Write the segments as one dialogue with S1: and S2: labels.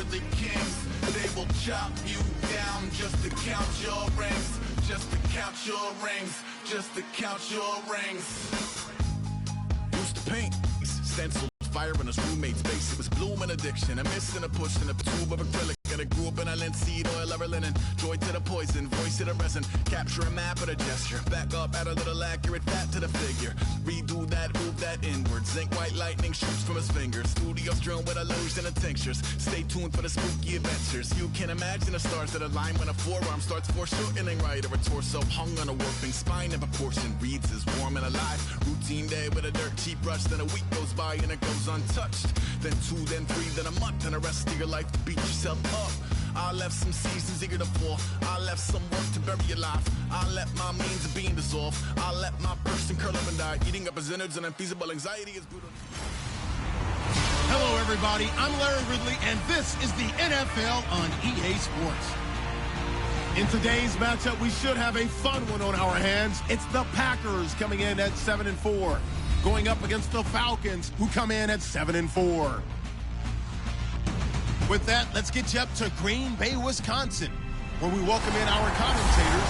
S1: the kings. They will chop you down just to count your rings. Just to count your rings. Just to count your rings. Used to paint stencils, fire in his roommate's base. It was bloom and addiction, a miss and a push and a tube of acrylic. And it grew up in a linseed oil ever linen. Joy to the poison, voice to the resin. Capture a map of a gesture. Back up, add a little accurate fat to the figure. Redo that, move that inward. Zinc white lightning shoots from his fingers. Studios strewn with illusion and tinctures. Stay tuned for the spooky adventures. You can imagine the stars that align when a forearm starts foreshortening right, or a torso hung on a warping spine in proportion. Reads as warm and alive. Routine day with a dirt cheap brush. Then a week goes by and it goes untouched. Then 2, then 3, then a month, and the rest of your life to beat yourself up. I left some seasons eager to fall. I left some work to bury your life. I let my means of being dissolved. I let my person curl up and die. Eating up his innards and unfeasible anxiety is brutal.
S2: Hello, everybody. I'm Larry Ridley, and this is the NFL on EA Sports. In today's matchup, we should have a fun one on our hands. It's the Packers coming in at 7-4, going up against the Falcons, who come in at 7-4. With that, let's get you up to Green Bay, Wisconsin, where we welcome in our commentators,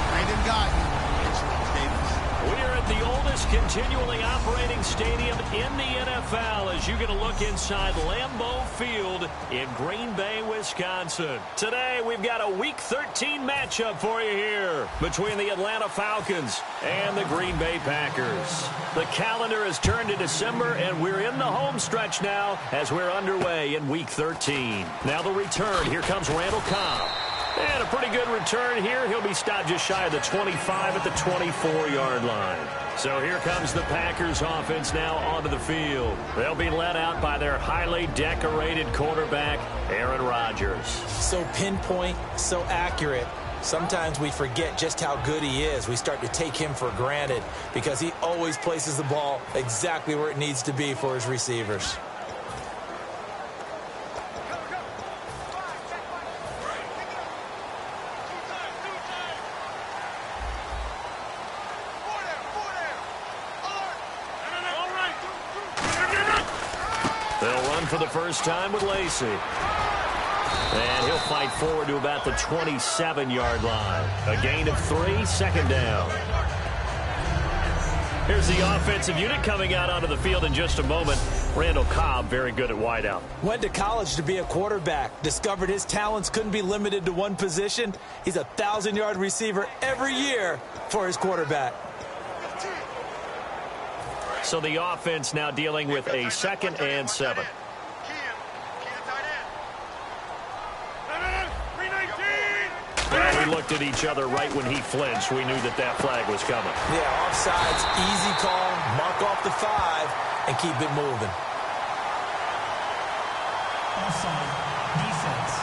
S2: Brandon Guyton and Charles Davis.
S3: We are at the oldest continually operating stadium in the NFL as you get a look inside Lambeau Field in Green Bay, Wisconsin. Today, we've got a Week 13 matchup for you here between the Atlanta Falcons and the Green Bay Packers. The calendar has turned to December, and we're in the home stretch now as we're underway in Week 13. Now the return. Here comes Randall Cobb. And a pretty good return here. He'll be stopped just shy of the 25 at the 24-yard line. So here comes the Packers offense now onto the field. They'll be led out by their highly decorated quarterback, Aaron Rodgers.
S4: So pinpoint, so accurate. Sometimes we forget just how good he is. We start to take him for granted because he always places the ball exactly where it needs to be for his receivers.
S3: For the first time with Lacey. And he'll fight forward to about the 27-yard line. A gain of 3, second down. Here's the offensive unit coming out onto the field in just a moment. Randall Cobb, very good at wideout.
S4: Went to college to be a quarterback. Discovered his talents couldn't be limited to one position. He's a 1,000-yard receiver every year for his quarterback.
S3: So the offense now dealing with a 2nd and 7. Well, we looked at each other right when he flinched. We knew that that flag was coming.
S4: Yeah, offsides, easy call, mark off the 5, and keep it moving.
S5: Offside, defense.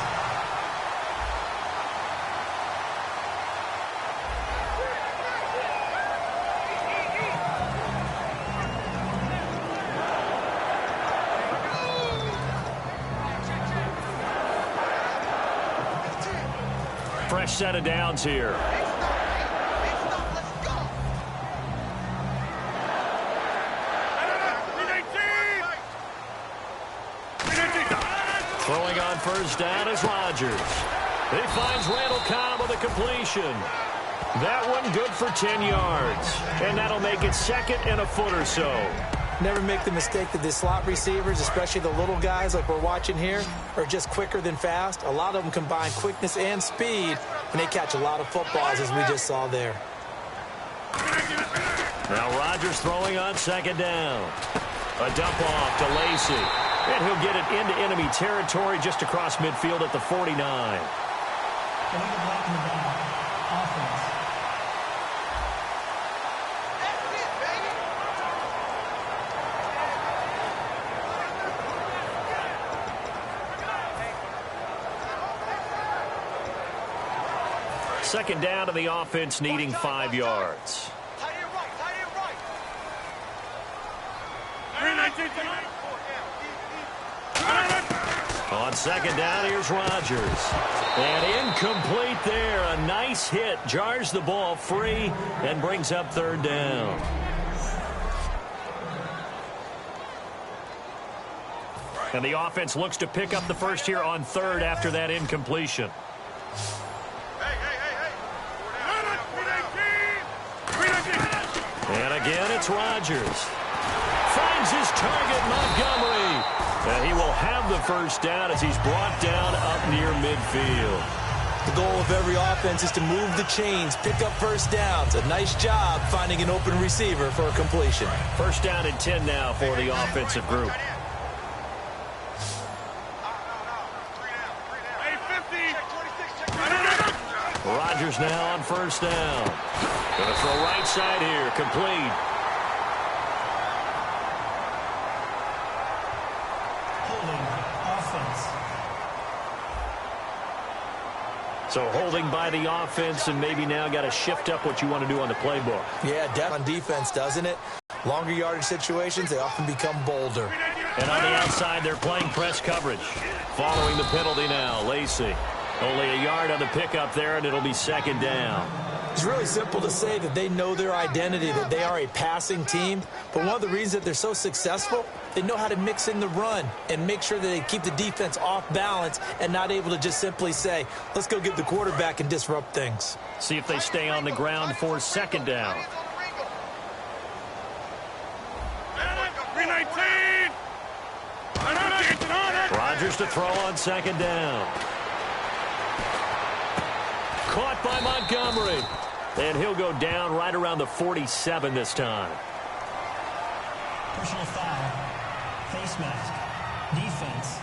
S3: Fresh set of downs here. Throwing on first down is Rodgers. He finds Randall Cobb with a completion. That one good for 10 yards. And that'll make it 2nd and a foot or so.
S4: Never make the mistake that the slot receivers, especially the little guys like we're watching here, are just quicker than fast. A lot of them combine quickness and speed, and they catch a lot of footballs, as we just saw there.
S3: Now Rodgers throwing on 2nd down. A dump off to Lacey. And he'll get it into enemy territory just across midfield at the 49. Second down to the offense needing 5 yards. On 2nd down, here's Rodgers. And incomplete there. A nice hit. Jars the ball free and brings up 3rd down. And the offense looks to pick up the first here on third after that incompletion. And again, it's Rodgers. Finds his target, Montgomery. And he will have the first down as he's brought down up near midfield.
S4: The goal of every offense is to move the chains, pick up first downs. A nice job finding an open receiver for a completion.
S3: First down and 10 now for the offensive group. Rodgers now on first down. Going to throw right side here, complete.
S5: Holding offense.
S3: So holding by the offense, and maybe now got to shift up what you want to do on the playbook.
S4: Yeah, depth on defense, doesn't it? Longer yardage situations, they often become bolder.
S3: And on the outside, they're playing press coverage. Following the penalty now, Lacey. Only a yard on the pickup there, and it'll be second down.
S4: It's really simple to say that they know their identity, that they are a passing team. But one of the reasons that they're so successful, they know how to mix in the run and make sure that they keep the defense off balance and not able to just simply say, let's go get the quarterback and disrupt things.
S3: See if they stay on the ground for second down. Rodgers to throw on second down. Caught by Montgomery. And he'll go down right around the 47 this time.
S5: Personal foul. Face mask. Defense.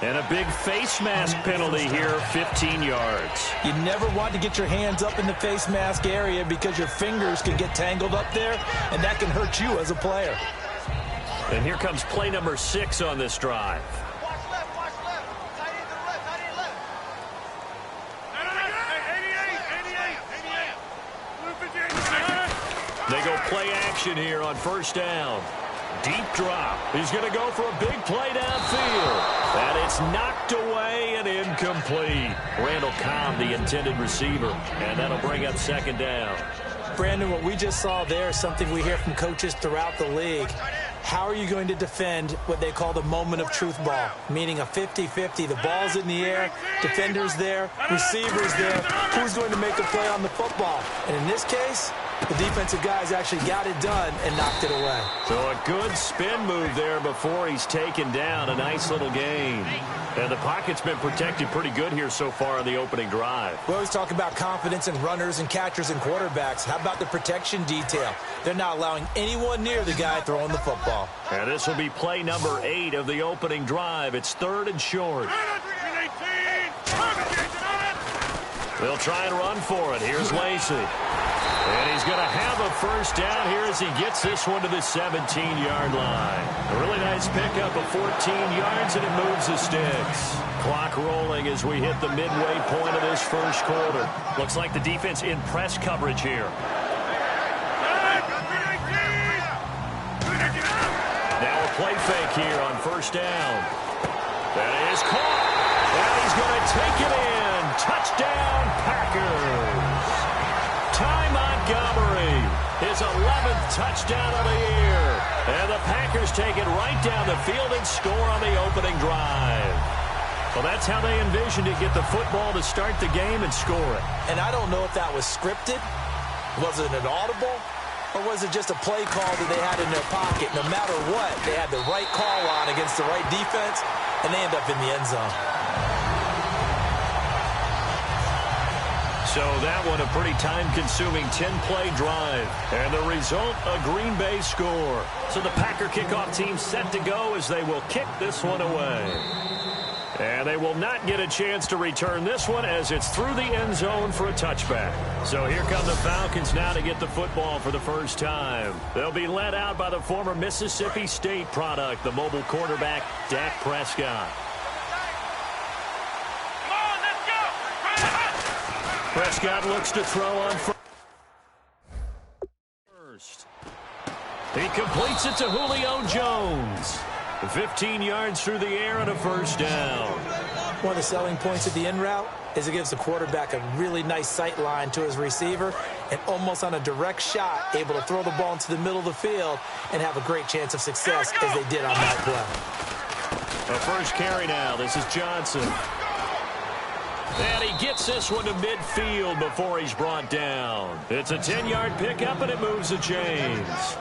S3: And a big face mask penalty here, 15 yards.
S4: You never want to get your hands up in the face mask area because your fingers can get tangled up there, and that can hurt you as a player.
S3: And here comes play number 6 on this drive. They go play action here on first down. Deep drop. He's going to go for a big play downfield. And it's knocked away and incomplete. Randall Cobb, the intended receiver. And that'll bring up second down.
S4: Brandon, what we just saw there is something we hear from coaches throughout the league. How are you going to defend what they call the moment of truth ball, meaning a 50-50? The ball's in the air, defenders there, receivers there. Who's going to make a play on the football? And in this case, the defensive guys actually got it done and knocked it away.
S3: So a good spin move there before he's taken down. A nice little gain. And the pocket's been protected pretty good here so far on the opening drive.
S4: We always talk about confidence in runners and catchers and quarterbacks. How about the protection detail? They're not allowing anyone near the guy throwing the football.
S3: And this will be play number 8 of the opening drive. It's third and short. They'll try and run for it. Here's Lacey. And he's going to have a first down here as he gets this one to the 17-yard line. A really nice pickup of 14 yards, and it moves the sticks. Clock rolling as we hit the midway point of this first quarter. Looks like the defense in press coverage here. Now a play fake here on first down. That is caught. And he's going to take it in. Touchdown, Packers. Ty Montgomery, his 11th touchdown of the year. And the Packers take it right down the field and score on the opening drive. Well, that's how they envisioned to get the football to start the game and score it.
S4: And I don't know if that was scripted. Was it an audible? Or was it just a play call that they had in their pocket? No matter what, they had the right call on against the right defense, and they end up in the end zone.
S3: So that one a pretty time-consuming 10-play drive. And the result, a Green Bay score. So the Packer kickoff team set to go as they will kick this one away. And they will not get a chance to return this one as it's through the end zone for a touchback. So here come the Falcons now to get the football for the first time. They'll be led out by the former Mississippi State product, the mobile quarterback, Dak Prescott. Prescott looks to throw on first. He completes it to Julio Jones. 15 yards through the air and a first down.
S4: One of the selling points of the in route is it gives the quarterback a really nice sight line to his receiver, and almost on a direct shot, able to throw the ball into the middle of the field and have a great chance of success as they did on that play.
S3: The first carry now. This is Johnson. And he gets this one to midfield before he's brought down. It's a 10-yard pickup, and it moves the chains.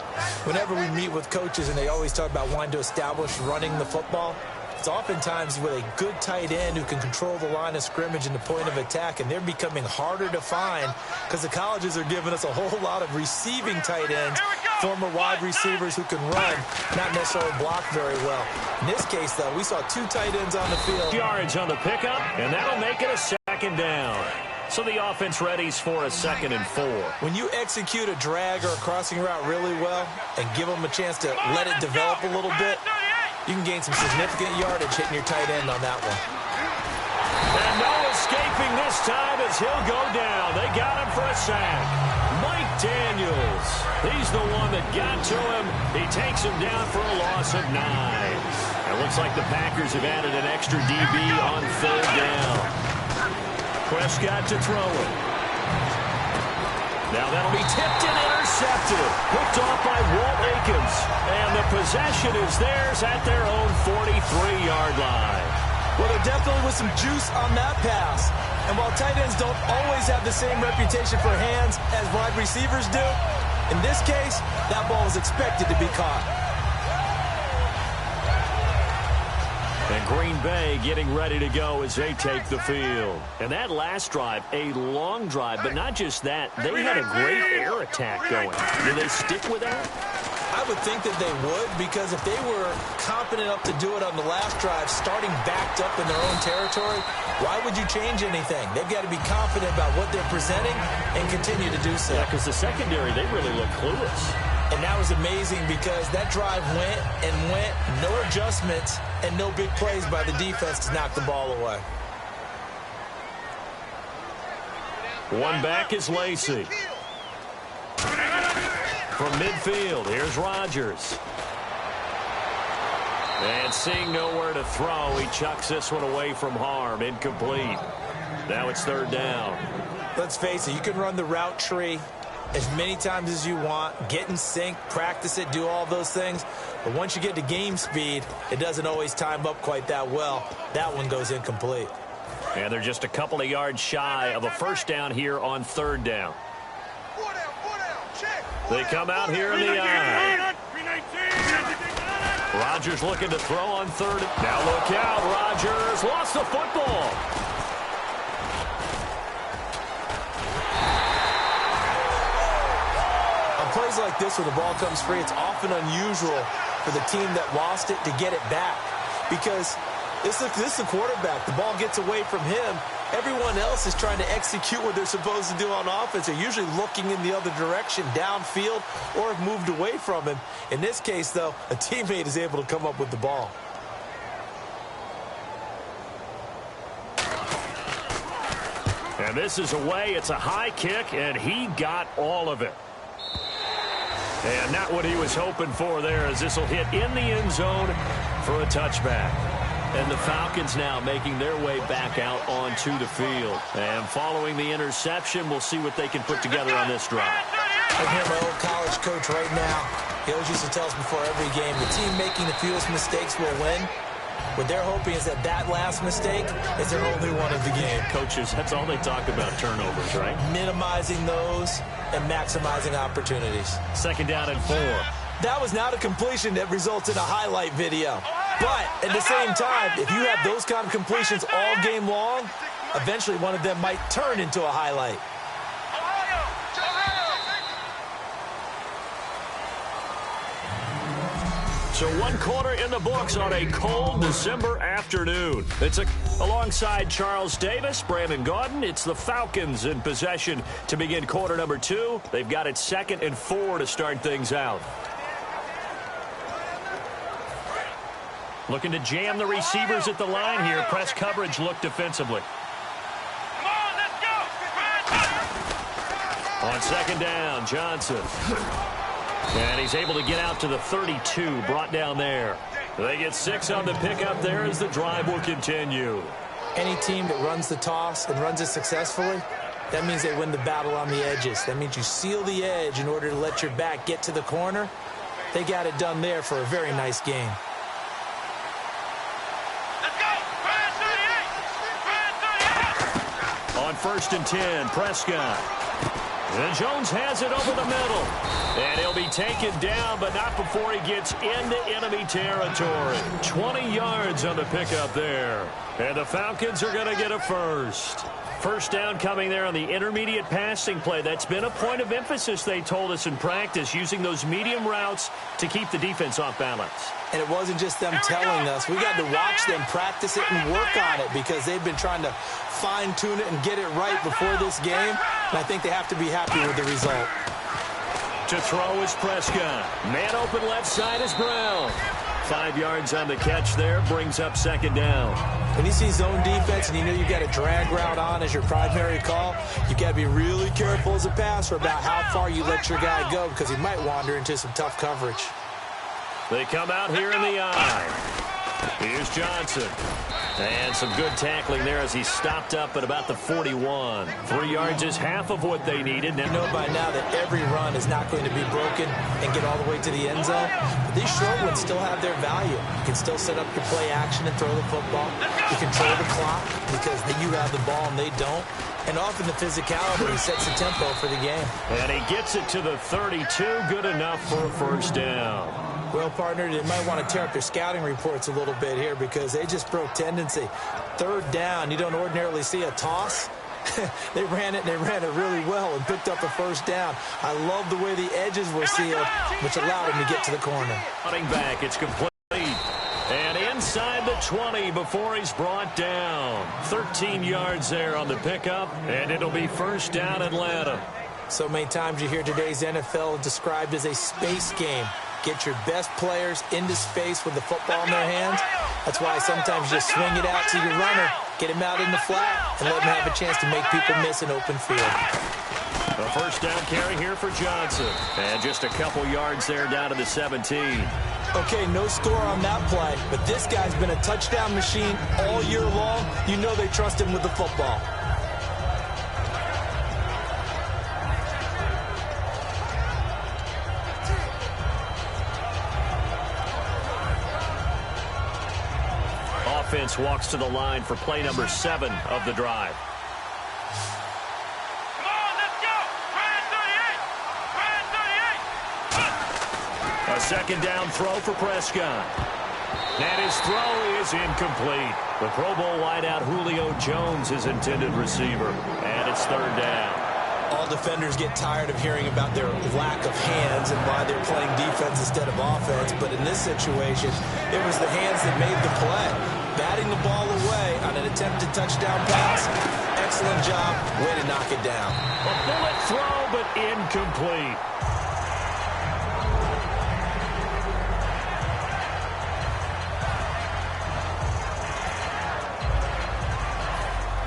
S4: Whenever we meet with coaches and they always talk about wanting to establish running the football, it's oftentimes with a good tight end who can control the line of scrimmage and the point of attack, and they're becoming harder to find because the colleges are giving us a whole lot of receiving tight ends, former wide receivers who can run, not necessarily block very well. In this case, though, we saw 2 tight ends on the field.
S3: Yards on the pickup, and that'll make it a second down. So the offense readies for a 2nd and 4.
S4: When you execute a drag or a crossing route really well and give them a chance to let it develop a little bit, you can gain some significant yardage hitting your tight end on that one.
S3: And no escaping this time as he'll go down. They got him for a sack. Mike Daniels. He's the one that got to him. He takes him down for a loss of 9. It looks like the Packers have added an extra DB on 3rd down. Prescott to throw it. Now that'll be tipped and intercepted. Picked off by Walt Aikens. And the possession is theirs at their own 43-yard line.
S4: Well, there definitely was some juice on that pass. And while tight ends don't always have the same reputation for hands as wide receivers do, in this case, that ball was expected to be caught.
S3: And Green Bay getting ready to go as they take the field. And that last drive, a long drive, but not just that. They had a great air attack going. Do they stick with that?
S4: I would think that they would, because if they were confident enough to do it on the last drive, starting backed up in their own territory, why would you change anything? They've got to be confident about what they're presenting and continue to do so.
S3: Yeah, because the secondary, they really look clueless.
S4: And that was amazing because that drive went and went, no adjustments, and no big plays by the defense to knock the ball away.
S3: One back is Lacey. From midfield, here's Rodgers. And seeing nowhere to throw, he chucks this one away from harm. Incomplete. Now it's 3rd down.
S4: Let's face it, you can run the route tree as many times as you want, get in sync, practice it, do all those things. But once you get to game speed, it doesn't always time up quite that well. That one goes incomplete.
S3: And they're just a couple of yards shy of a 1st down here on 3rd down. They come out here in the eye. Rodgers looking to throw on 3rd. Now look out, Rodgers lost the football.
S4: On plays like this where the ball comes free, it's often unusual for the team that lost it to get it back. Because this is the quarterback. The ball gets away from him. Everyone else is trying to execute what they're supposed to do on offense. They're usually looking in the other direction, downfield, or have moved away from him. In this case, though, a teammate is able to come up with the ball.
S3: And this is away. It's a high kick, and he got all of it. And not what he was hoping for there, as this will hit in the end zone for a touchback. And the Falcons now making their way back out onto the field. And following the interception, we'll see what they can put together on this drive.
S4: I hear my old college coach right now. He always used to tell us before every game, the team making the fewest mistakes will win. What they're hoping is that last mistake is their only one of the game.
S3: Coaches, that's all they talk about, turnovers, right?
S4: Minimizing those and maximizing opportunities.
S3: 2nd down and 4.
S4: That was not a completion that results in a highlight video. But at the same time, if you have those kind of completions all game long, eventually one of them might turn into a highlight.
S3: So 1 quarter in the books on a cold December afternoon. It's alongside Charles Davis, Brandon Gaudin. It's the Falcons in possession to begin quarter number 2. They've got it 2nd and 4 to start things out. Looking to jam the receivers at the line here. Press coverage look defensively. On 2nd down, Johnson. And he's able to get out to the 32, brought down there. They get 6 on the pickup there as the drive will continue.
S4: Any team that runs the toss and runs it successfully That means they win the battle on the edges. That means you seal the edge in order to let your back get to the corner. They got it done there for a very nice game.
S3: Let's go! On 1st and 10, Prescott. And Jones has it over the middle. And he'll be taken down, but not before he gets into enemy territory. 20 yards on the pickup there. And the Falcons are going to get a first. First down coming there on the intermediate passing play. That's been a point of emphasis, they told us in practice, using those medium routes to keep the defense off balance.
S4: And it wasn't just them telling us. We got to watch them practice it and work on it because they've been trying to fine-tune it and get it right before this game. And I think they have to be happy with the result.
S3: To throw is Prescott. Man open left side is Brown. 5 yards on the catch there, brings up 2nd down.
S4: When you see zone defense and you know you've got a drag route on as your primary call, you got to be really careful as a passer about how far you let your guy go because he might wander into some tough coverage.
S3: They come out here in the eye. Here's Johnson. And some good tackling there as he stopped up at about the 41. 3 yards is half of what they needed.
S4: You know by now that every run is not going to be broken and get all the way to the end zone. But these short ones still have their value. You can still set up your play action and throw the football. You control the clock because you have the ball and they don't. And often the physicality sets the tempo for the game.
S3: And he gets it to the 32. Good enough for a first down.
S4: Well, partner, they might want to tear up their scouting reports a little bit here because they just broke tendency. 3rd down, you don't ordinarily see a toss. They ran it, and they ran it really well and picked up a first down. I love the way the edges were sealed, which allowed him to get to the corner.
S3: Running back, it's complete. And inside the 20 before he's brought down. 13 yards there on the pickup, and it'll be first down Atlanta.
S4: So many times you hear today's NFL described as a space game. Get your best players into space with the football in their hands. That's why sometimes you just swing it out to your runner, get him out in the flat, and let him have a chance to make people miss an open field.
S3: A first down carry here for Johnson. And just a couple yards there down to the 17.
S4: Okay, no score on that play, but this guy's been a touchdown machine all year long. You know they trust him with the football.
S3: Offense walks to the line for play number 7 of the drive.
S6: Come on, let's go! Ryan 38!
S3: A second down throw for Prescott. And his throw is incomplete. The Pro Bowl wideout Julio Jones is intended receiver. And it's 3rd down.
S4: All defenders get tired of hearing about their lack of hands and why they're playing defense instead of offense. But in this situation, it was the hands that made the play. Batting the ball away on an attempted touchdown pass. Excellent job. Way to knock it down.
S3: A bullet throw, but incomplete.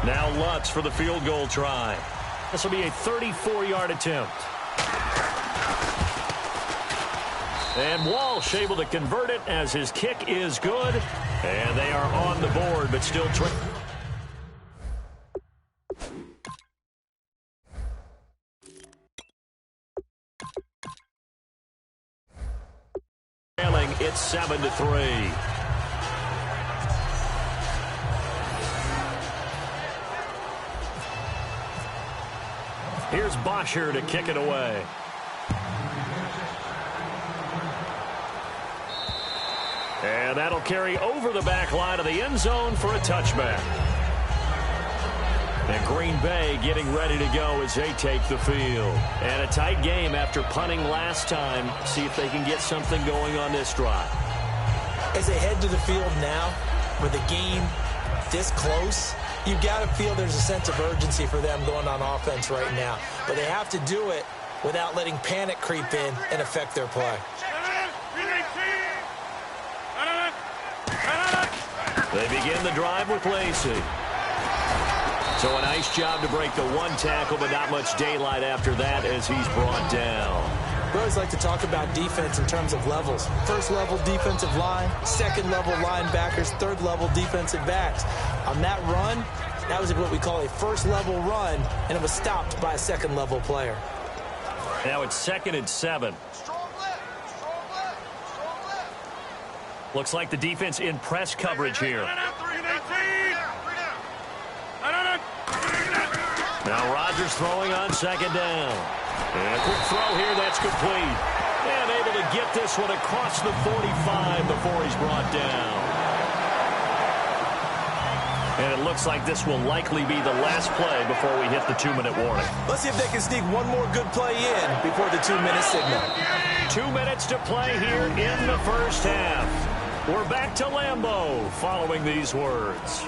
S3: Now Lutz for the field goal try. This will be a 34-yard attempt. And Walsh able to convert it as his kick is good. And they are on the board, but still trailing. It's 7-3. Here's Bosher to kick it away. And that'll carry over the back line of the end zone for a touchback. And Green Bay getting ready to go as they take the field. And a tight game after punting last time. See if they can get something going on this drive.
S4: As they head to the field now, with the game this close, you've got to feel there's a sense of urgency for them going on offense right now. But they have to do it without letting panic creep in and affect their play.
S3: They begin the drive with Lacey. So a nice job to break the one tackle, but not much daylight after that as he's brought down.
S4: We always like to talk about defense in terms of levels. First level defensive line, second level linebackers, third level defensive backs. On that run, That was what we call a first-level run, and it was stopped by a second-level player.
S3: Now it's 2nd and 7. Looks like the defense in press coverage here. Now Rodgers throwing on 2nd down. And a quick throw here, that's complete. And able to get this one across the 45 before he's brought down. And it looks like this will likely be the last play before we hit the 2-minute warning.
S4: Let's see if they can sneak one more good play in before the 2-minute signal.
S3: 2 minutes to play here in the first half. We're back to Lambeau following these words.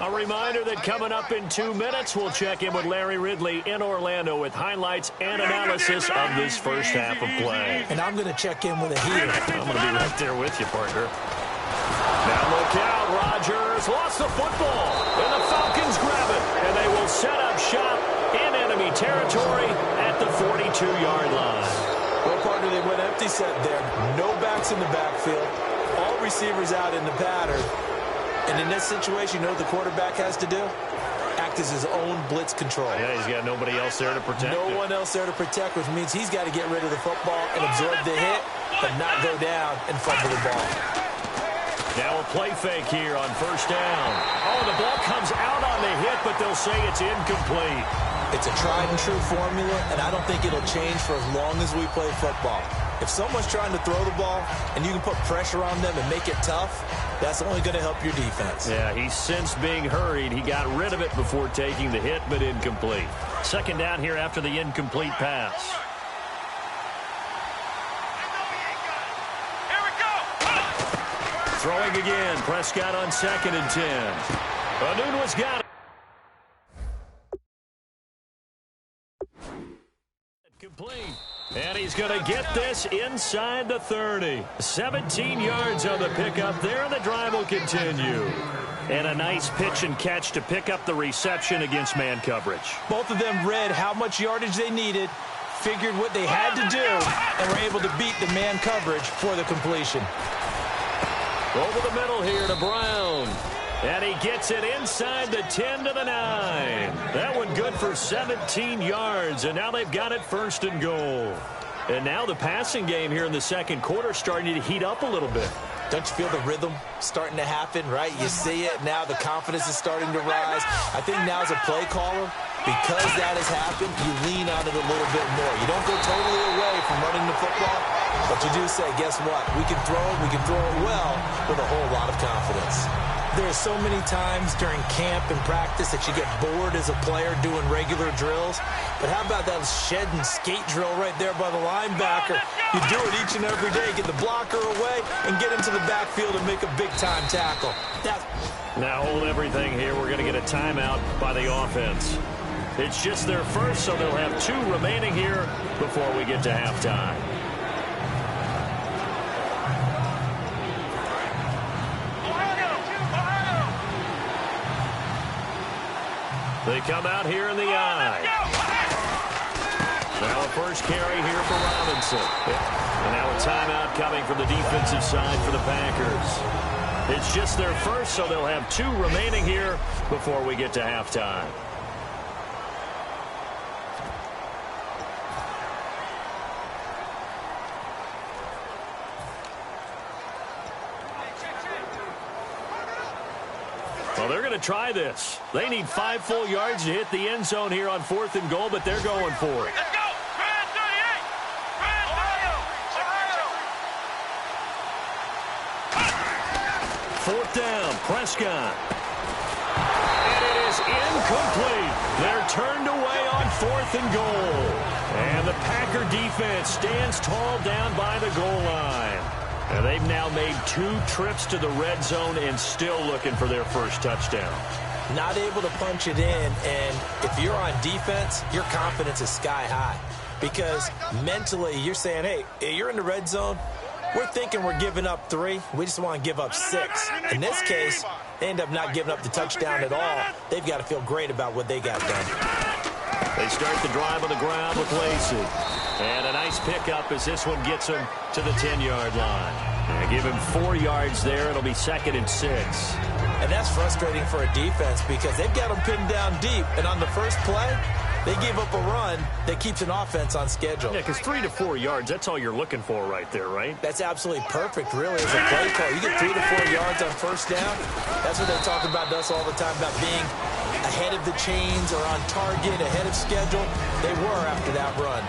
S3: A reminder that coming up in 2 minutes, we'll check in with Larry Ridley in Orlando with highlights and analysis of this first half of play.
S4: And I'm going to check in with a heater.
S3: I'm going to be right there with you, partner. Now look out, Rodgers lost the football, and the Falcons grab it, and they will set up shop in enemy territory at the 42-yard line.
S4: Well, partner, they went empty set there. No backs in the backfield. All receivers out in the pattern. And in this situation, you know what the quarterback has to do? Act as his own blitz control.
S3: Yeah, he's got nobody else there to protect
S4: No
S3: him.
S4: one else there to protect, which means he's got to get rid of the football and absorb the hit, but not go down and fumble the ball.
S3: Now a play fake here on 1st down. Oh, the ball comes out on the hit, but they'll say it's incomplete.
S4: It's a tried-and-true formula, and I don't think it'll change for as long as we play football. If someone's trying to throw the ball and you can put pressure on them and make it tough, that's only going to help your defense.
S3: Yeah, he sensed being hurried. He got rid of it before taking the hit, but incomplete. 2nd down here after the incomplete pass. Throwing again. Prescott on 2nd and 10. Anunwa's got it. Complete. And he's going to get this inside the 30. 17 yards on the pickup there, and the drive will continue. And a nice pitch and catch to pick up the reception against man coverage.
S4: Both of them read how much yardage they needed, figured what they had to do, and were able to beat the man coverage for the completion.
S3: Over the middle here to Brown. And he gets it inside the 10 to the 9. That one good for 17 yards, and now they've got it 1st and goal. And now the passing game here in the second quarter starting to heat up a little bit.
S4: Don't you feel the rhythm starting to happen, right? You see it now. The confidence is starting to rise. I think now as a play caller, because that has happened, you lean on it a little bit more. You don't go totally away from running the football, but you do say, guess what? We can throw it well with a whole lot of confidence. There's so many times during camp and practice that you get bored as a player doing regular drills. But how about that shed and skate drill right there by the linebacker? You do it each and every day. Get the blocker away and get into the backfield and make a big-time tackle.
S3: Now hold everything here. We're going to get a timeout by the offense. It's just their first, so they'll have 2 remaining here before we get to halftime. They come out here in the eye. Now a first carry here for Robinson. And now a timeout coming from the defensive side for the Packers. It's just their first, so they'll have 2 remaining here before we get to halftime. Well, they're going to try this. They need 5 full yards to hit the end zone here on 4th and goal, but they're going for it.
S6: Let's go! Grand 38! Grand 38! Ohio!
S3: 4th down, Prescott. And it is incomplete. They're turned away on 4th and goal. And the Packer defense stands tall down by the goal line. And they've now made 2 trips to the red zone and still looking for their first touchdown.
S4: Not able to punch it in, and if you're on defense, your confidence is sky high. Because mentally, you're saying, hey, you're in the red zone. We're thinking we're giving up 3. We just want to give up 6. In this case, they end up not giving up the touchdown at all. They've got to feel great about what they got done.
S3: They start the drive on the ground with Lacey. And a nice pickup as this one gets him to the 10-yard line. And give him 4 yards there. It'll be 2nd and 6.
S4: And that's frustrating for a defense because they've got them pinned down deep. And on the first play, they gave up a run that keeps an offense on schedule.
S3: Yeah, because 3 to 4 yards, that's all you're looking for right there, right?
S4: That's absolutely perfect, really, as a play call. You get 3 to 4 yards on first down. That's what they talk about to us all the time, about being ahead of the chains or on target, ahead of schedule. They were after that run.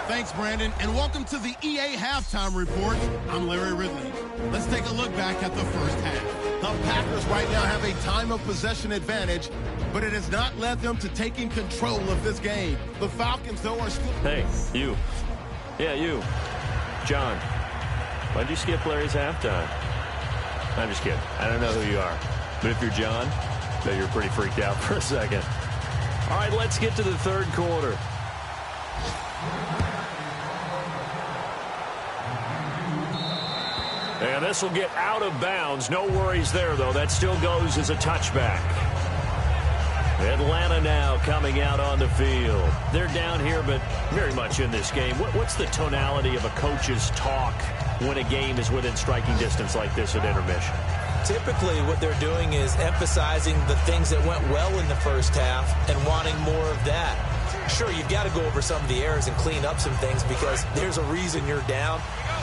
S2: Thanks, Brandon, and welcome to the EA Halftime Report. I'm Larry Ridley. Let's take a look back at the first half. The Packers right now have a time of possession advantage, but it has not led them to taking control of this game. The Falcons, though, are still...
S3: Hey, you. Yeah, you. John, why'd you skip Larry's halftime? I'm just kidding. I don't know who you are. But if you're John, I bet you're pretty freaked out for a second. All right, let's get to the third quarter. And this will get out of bounds. No worries there, though. That still goes as a touchback. Atlanta now coming out on the field. They're down here, but very much in this game. What's the tonality of a coach's talk when a game is within striking distance like this at intermission?
S4: Typically, what they're doing is emphasizing the things that went well in the first half and wanting more of that. Sure, you've got to go over some of the errors and clean up some things because there's a reason you're down.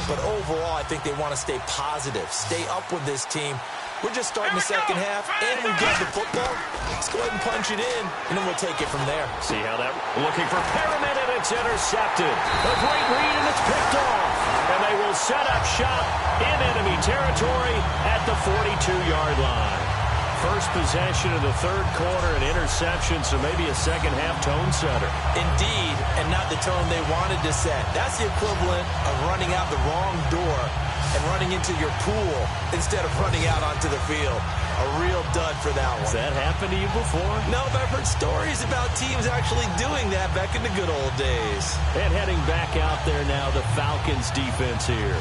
S4: But overall, I think they want to stay positive, stay up with this team. We're just starting the second half, and we've got the football. Let's go ahead and punch it in, and then we'll take it from there.
S3: See how that... Looking for Perriman, and it's intercepted. A great read, and it's picked off. And they will set up shop in enemy territory at the 42-yard line. First possession of the third quarter, an interception, so maybe a second-half tone setter.
S4: Indeed, and not the tone they wanted to set. That's the equivalent of running out the wrong door and running into your pool instead of running out onto the field. A real dud for that one.
S3: Has that happened to you before?
S4: No, but I've heard stories about teams actually doing that back in the good old days.
S3: And heading back out there now, the Falcons defense here.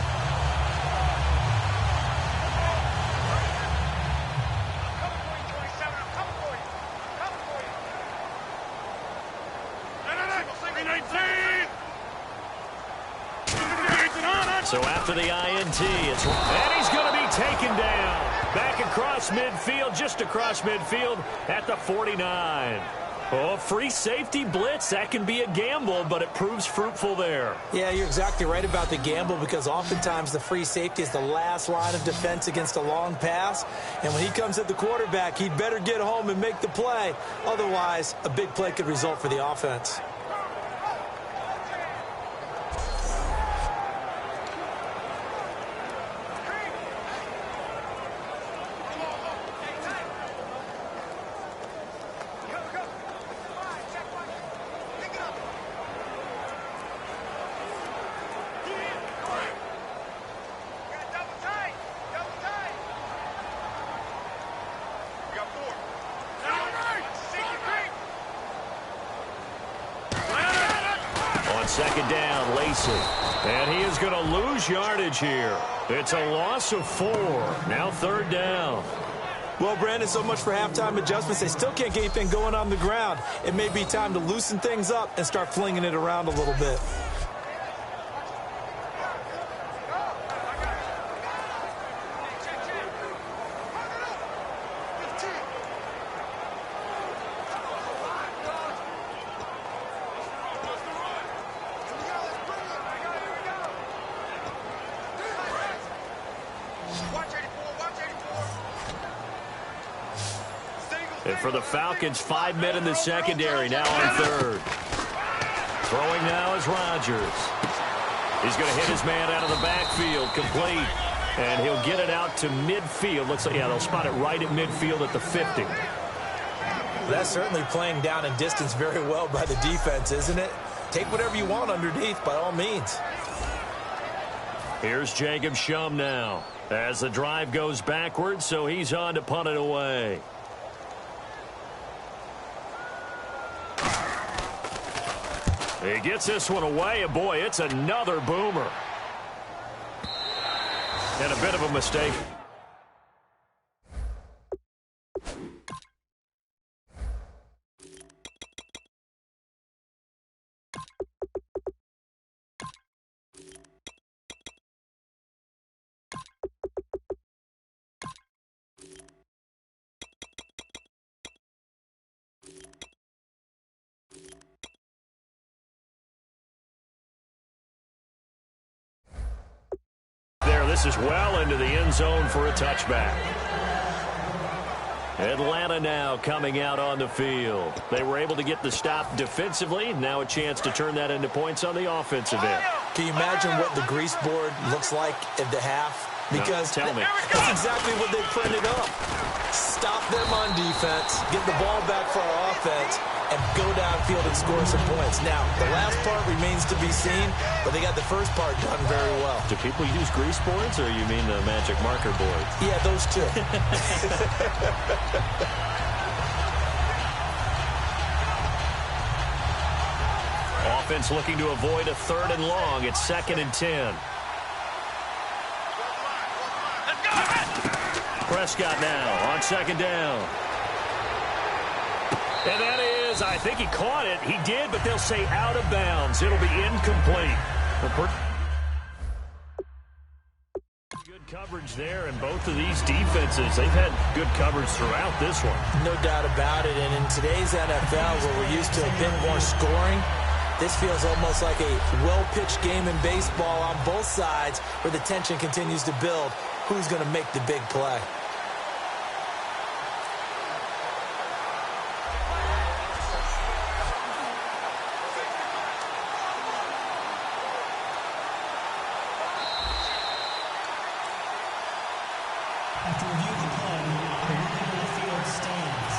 S3: So after the INT, and he's going to be taken down. Back across midfield, just across midfield at the 49. Oh, free safety blitz, that can be a gamble, but it proves fruitful there.
S4: Yeah, you're exactly right about the gamble because oftentimes the free safety is the last line of defense against a long pass. And when he comes at the quarterback, he'd better get home and make the play. Otherwise, a big play could result for the offense.
S3: Second down, Lacey. And he is going to lose yardage here. It's a loss of 4. Now third down.
S4: Well, Brandon, so much for halftime adjustments. They still can't get anything going on the ground. It may be time to loosen things up and start flinging it around a little bit.
S3: And for the Falcons, 5 men in the secondary, now on third. Throwing now is Rodgers. He's going to hit his man out of the backfield, complete. And he'll get it out to midfield. Looks like, yeah, they'll spot it right at midfield at the 50.
S4: That's certainly playing down in distance very well by the defense, isn't it? Take whatever you want underneath, by all means.
S3: Here's Jacob Shum now as the drive goes backwards, so he's on to punt it away. He gets this one away, and boy, it's another boomer. And a bit of a mistake. passes well into the end zone for a touchback. Atlanta now coming out on the field. They were able to get the stop defensively. Now a chance to turn that into points on the offensive end.
S4: Can you imagine what the grease board looks like at the half? Because
S3: tell me.
S4: That's exactly what they printed up. Stop them on defense, get the ball back for our offense, and go downfield and score some points. Now, the last part remains to be seen, but they got the first part done very well.
S3: Do people use grease boards, or you mean the magic marker boards?
S4: Yeah, those two.
S3: Offense looking to avoid a 3rd and long. It's 2nd and 10. Prescott now on 2nd down. And that is, I think he caught it. He did, but they'll say out of bounds. It'll be incomplete. Good coverage there, and both of these defenses, they've had good coverage throughout this one.
S4: No doubt about it. And in today's NFL, where we're used to a bit more scoring, this feels almost like a well-pitched game in baseball on both sides, where the tension continues to build. Who's going to make the big play?
S5: After review of the play, the working on the field stands.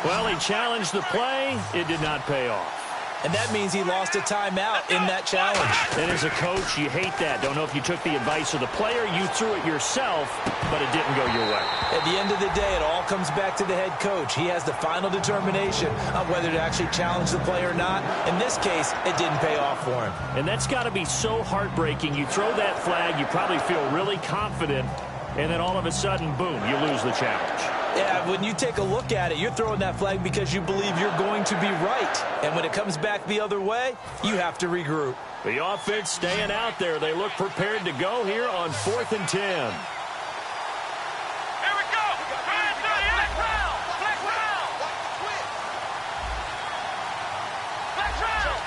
S3: Well, he challenged the play. It did not pay off.
S4: And that means he lost a timeout in that challenge.
S3: And as a coach, you hate that. Don't know if you took the advice of the player. You threw it yourself, but it didn't go your way.
S4: At the end of the day, it all comes back to the head coach. He has the final determination on whether to actually challenge the play or not. In this case, it didn't pay off for him.
S3: And that's got to be so heartbreaking. You throw that flag, you probably feel really confident, and then all of a sudden, boom, you lose the challenge.
S4: Yeah, when you take a look at it, you're throwing that flag because you believe you're going to be right. And when it comes back the other way, you have to regroup.
S3: The offense staying out there. They look prepared to go here on 4th and 10.
S6: Here we go. Flag round.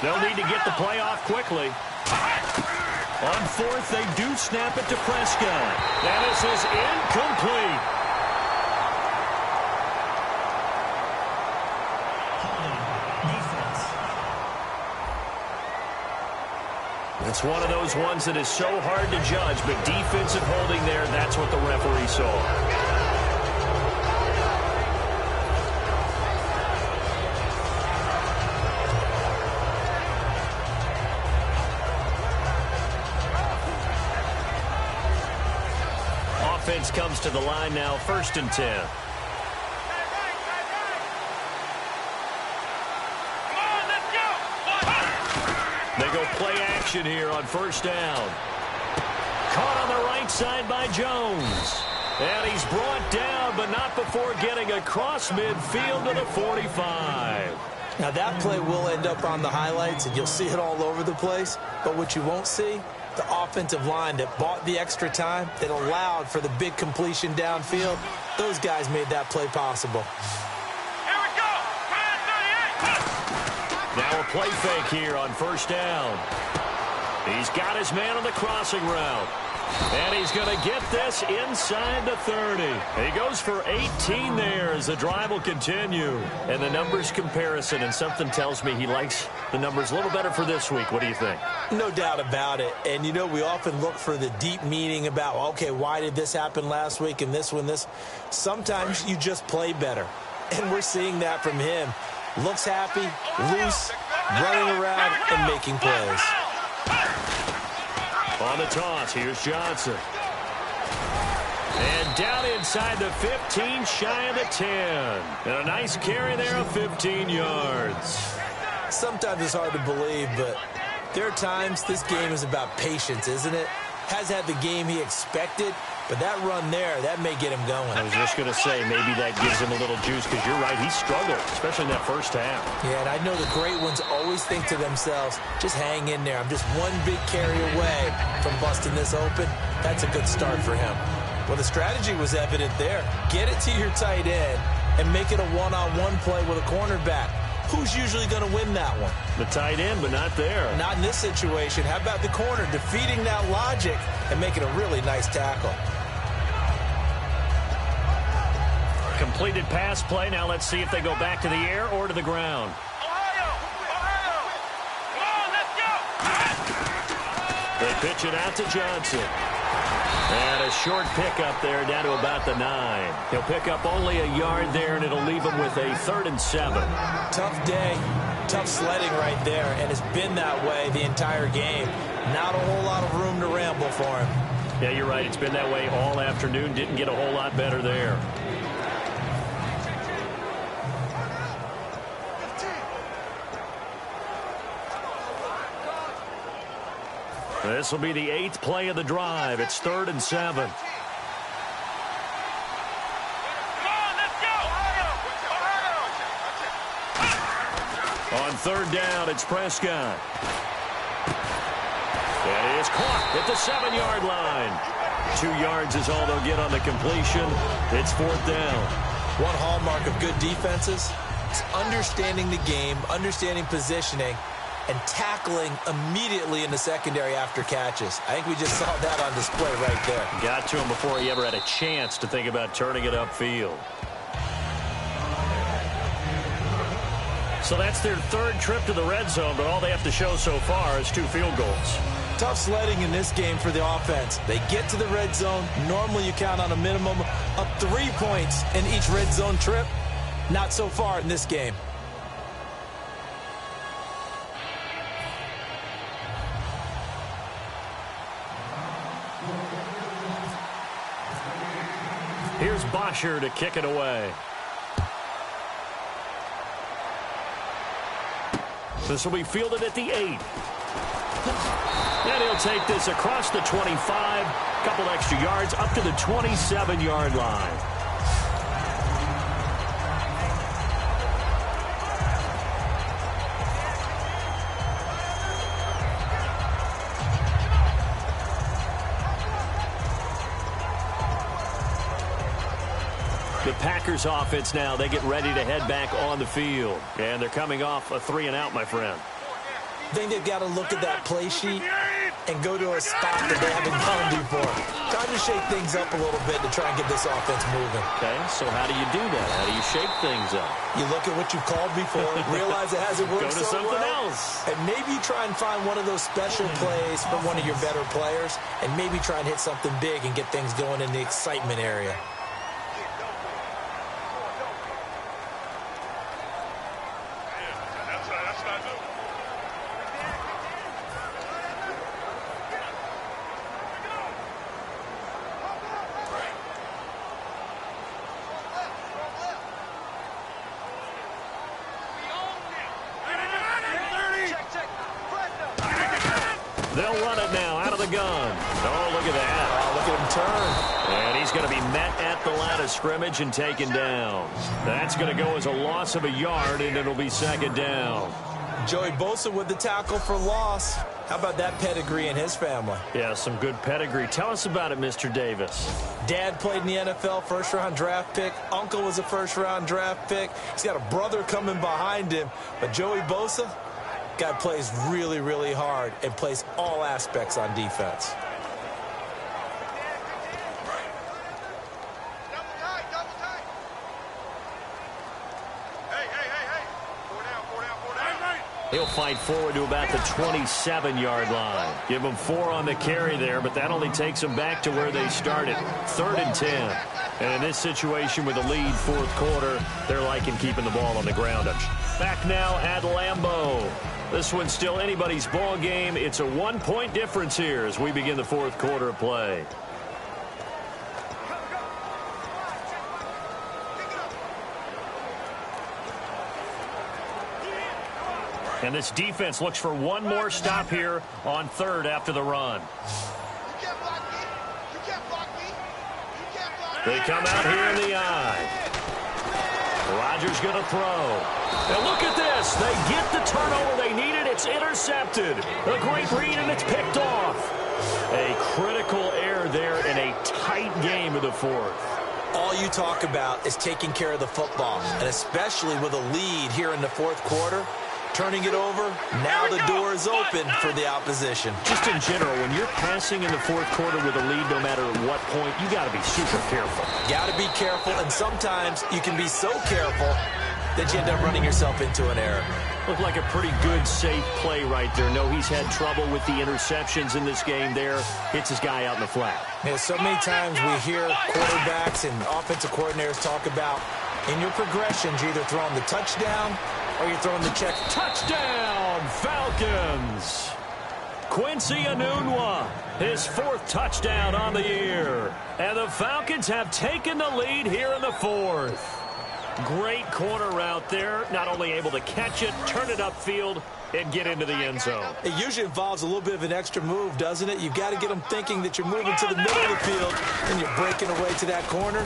S3: They'll need to get the play off quickly. On 4th, they do snap it to Prescott. And this is incomplete. It's one of those ones that is so hard to judge, but defensive holding there, that's what the referee saw. Offense comes to the line now, 1st and 10. They go play action here on 1st down. Caught on the right side by Jones. And he's brought down, but not before getting across midfield to the 45.
S4: Now, that play will end up on the highlights, and you'll see it all over the place. But what you won't see, the offensive line that bought the extra time, that allowed for the big completion downfield, those guys made that play possible.
S6: Here we go. Flag 38.
S3: Now a play fake here on 1st down. He's got his man on the crossing route. And he's going to get this inside the 30. He goes for 18 there as the drive will continue. And the numbers comparison, and something tells me he likes the numbers a little better for this week. What do you think?
S4: No doubt about it. And, you know, we often look for the deep meaning about, okay, why did this happen last week and this one, this? Sometimes you just play better. And we're seeing that from him. Looks happy, loose, running around, and making plays.
S3: On the toss, here's Johnson. And down inside the 15, shy of the 10. And a nice carry there of 15 yards.
S4: Sometimes it's hard to believe, but there are times this game is about patience, isn't it? Has had the game he expected, but that run there, that may get him going.
S3: I was just going to say, maybe that gives him a little juice, because you're right, he struggled, especially in that first half.
S4: Yeah, and I know the great ones always think to themselves, just hang in there. I'm just one big carry away from busting this open. That's a good start for him. Well, the strategy was evident there. Get it to your tight end and make it a one-on-one play with a cornerback. who's usually going to win that one?
S3: The tight end, but not there.
S4: Not in this situation. How about the corner defeating that logic and making a really nice tackle?
S3: Completed pass play. Now let's see if they go back to the air or to the ground. They pitch it out to Johnson. And a short pickup there down to about the 9. He'll pick up only a yard there, and it'll leave him with a 3rd and 7.
S4: Tough day, tough sledding right there, and it's been that way the entire game. Not a whole lot of room to ramble for him.
S3: Yeah, you're right. It's been that way all afternoon. Didn't get a whole lot better there. This will be the 8th play of the drive. It's 3rd and 7. On 3rd down, it's Prescott. That is caught at the 7-yard line. 2 yards is all they'll get on the completion. It's 4th down.
S4: One hallmark of good defenses is understanding the game, understanding positioning, and tackling immediately in the secondary after catches. I think we just saw that on display right there.
S3: Got to him before he ever had a chance to think about turning it upfield. So that's their 3rd trip to the red zone, but all they have to show so far is 2 field goals.
S4: Tough sledding in this game for the offense. They get to the red zone. Normally you count on a minimum of 3 points in each red zone trip. Not so far in this game.
S3: Here's Bosher to kick it away. This will be fielded at the 8. And he'll take this across the 25. Couple extra yards up to the 27-yard line. The Packers offense now, they get ready to head back on the field. And they're coming off a 3-and-out, my friend.
S4: I think they've got to look at that play sheet and go to a spot that they haven't gone before. Try to shake things up a little bit to try and get this offense moving.
S3: Okay, so how do you do that? How do you shake things up?
S4: You look at what you've called before, realize it hasn't worked
S3: Go to
S4: so
S3: something
S4: well,
S3: else.
S4: and maybe try and find one of those special plays from one of your better players, and maybe try and hit something big and get things going in the excitement area.
S3: They'll run it now out of the gun. Oh, look at that.
S4: Oh, look at him turn.
S3: And he's going to be met at the line of scrimmage and taken down. That's going to go as a loss of a yard, and it'll be 2nd down.
S4: Joey Bosa with the tackle for loss. How about that pedigree in his family?
S3: Yeah, some good pedigree. Tell us about it, Mr. Davis.
S4: Dad played in the NFL, first-round draft pick. Uncle was a first-round draft pick. He's got a brother coming behind him. But Joey Bosa, guy plays really, really hard and plays all aspects on defense.
S3: He'll fight forward to about the 27-yard line. Give him 4 on the carry there, but that only takes them back to where they started. 3rd and 10. And in this situation with a lead 4th quarter, they're liking keeping the ball on the ground. Back now at Lambeau. This one's still anybody's ball game. It's a 1-point difference here as we begin the 4th quarter of play. And this defense looks for one more stop here on 3rd after the run. They come out here in the eye. Rodgers going to throw. And look at this. They get the turnover they needed. It's intercepted. A great read, and it's picked off. A critical error there in a tight game of the 4th.
S4: all you talk about is taking care of the football, and especially with a lead here in the fourth quarter, turning it over, now the door is open for the opposition.
S3: Just in general, when you're passing in the fourth quarter with a lead, no matter what point, you got to be super careful.
S4: Got to be careful, and sometimes you can be so careful that you end up running yourself into an error.
S3: Looked like a pretty good, safe play right there. No, he's had trouble with the interceptions in this game there. Hits his guy out in the flat.
S4: Yeah, so many times we hear quarterbacks and offensive coordinators talk about in your progressions, you're either throwing the touchdown or you're throwing the check.
S3: Touchdown, Falcons! Quincy Enunwa, his fourth touchdown on the year. And the Falcons have taken the lead here in the fourth. Great corner route there. Not only able to catch it, turn it upfield, and get into the end zone.
S4: It usually involves a little bit of an extra move, doesn't it? You've got to get them thinking that you're moving to the middle of the field and you're breaking away to that corner.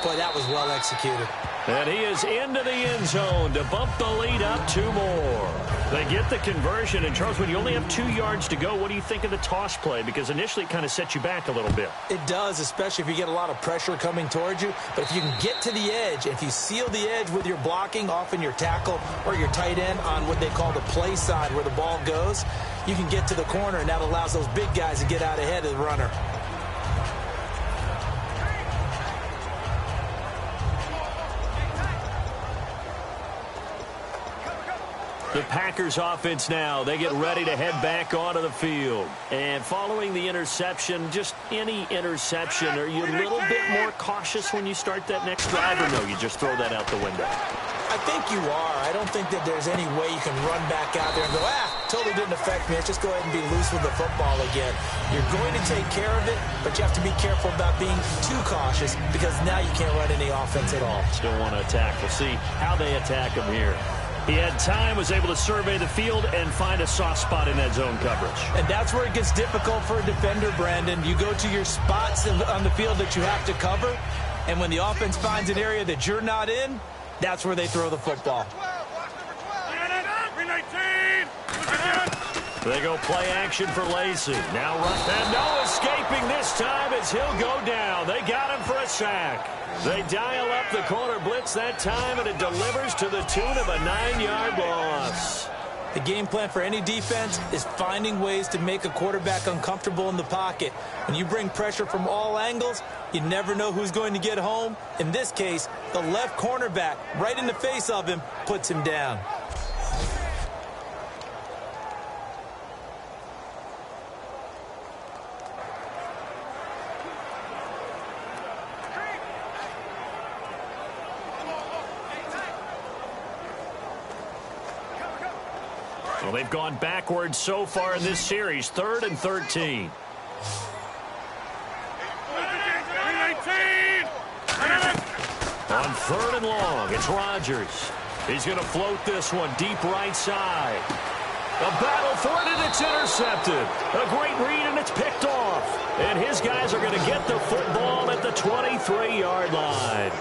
S4: Boy, that was well executed.
S3: And he is into the end zone to bump the lead up 2 more. They get the conversion. And, Charles, when you only have 2 yards to go, what do you think of the toss play? Because initially it kind of sets you back a little bit.
S4: It does, especially if you get a lot of pressure coming towards you. But if you can get to the edge, if you seal the edge with your blocking, often your tackle or your tight end on what they call the play side where the ball goes, you can get to the corner, and that allows those big guys to get out ahead of the runner.
S3: The Packers offense now, they get ready to head back onto the field. And following the interception, just any interception, are you a little bit more cautious when you start that next drive, or no, you just throw that out the window?
S4: I think you are. I don't think that there's any way you can run back out there and go, totally didn't affect me. Let's just go ahead and be loose with the football again. You're going to take care of it, but you have to be careful about being too cautious because now you can't run any offense at all.
S3: Still want to attack. We'll see how they attack him here. He had time, was able to survey the field and find a soft spot in that zone coverage.
S4: And that's where it gets difficult for a defender, Brandon. You go to your spots on the field that you have to cover, and when the offense finds an area that you're not in, that's where they throw the football.
S3: They go play action for Lacey. Now run. And no escaping this time as he'll go down. They got him for a sack. They dial up the corner blitz that time, and it delivers to the tune of a 9-yard loss.
S4: The game plan for any defense is finding ways to make a quarterback uncomfortable in the pocket. When you bring pressure from all angles, you never know who's going to get home. In this case, the left cornerback, right in the face of him, puts him down.
S3: Well, they've gone backwards so far in this series. 3rd and 13. On 3rd and long, it's Rodgers. He's going to float this one deep right side. A battle for it, and it's intercepted. A great read, and it's picked off. And his guys are going to get the football at the 23-yard line.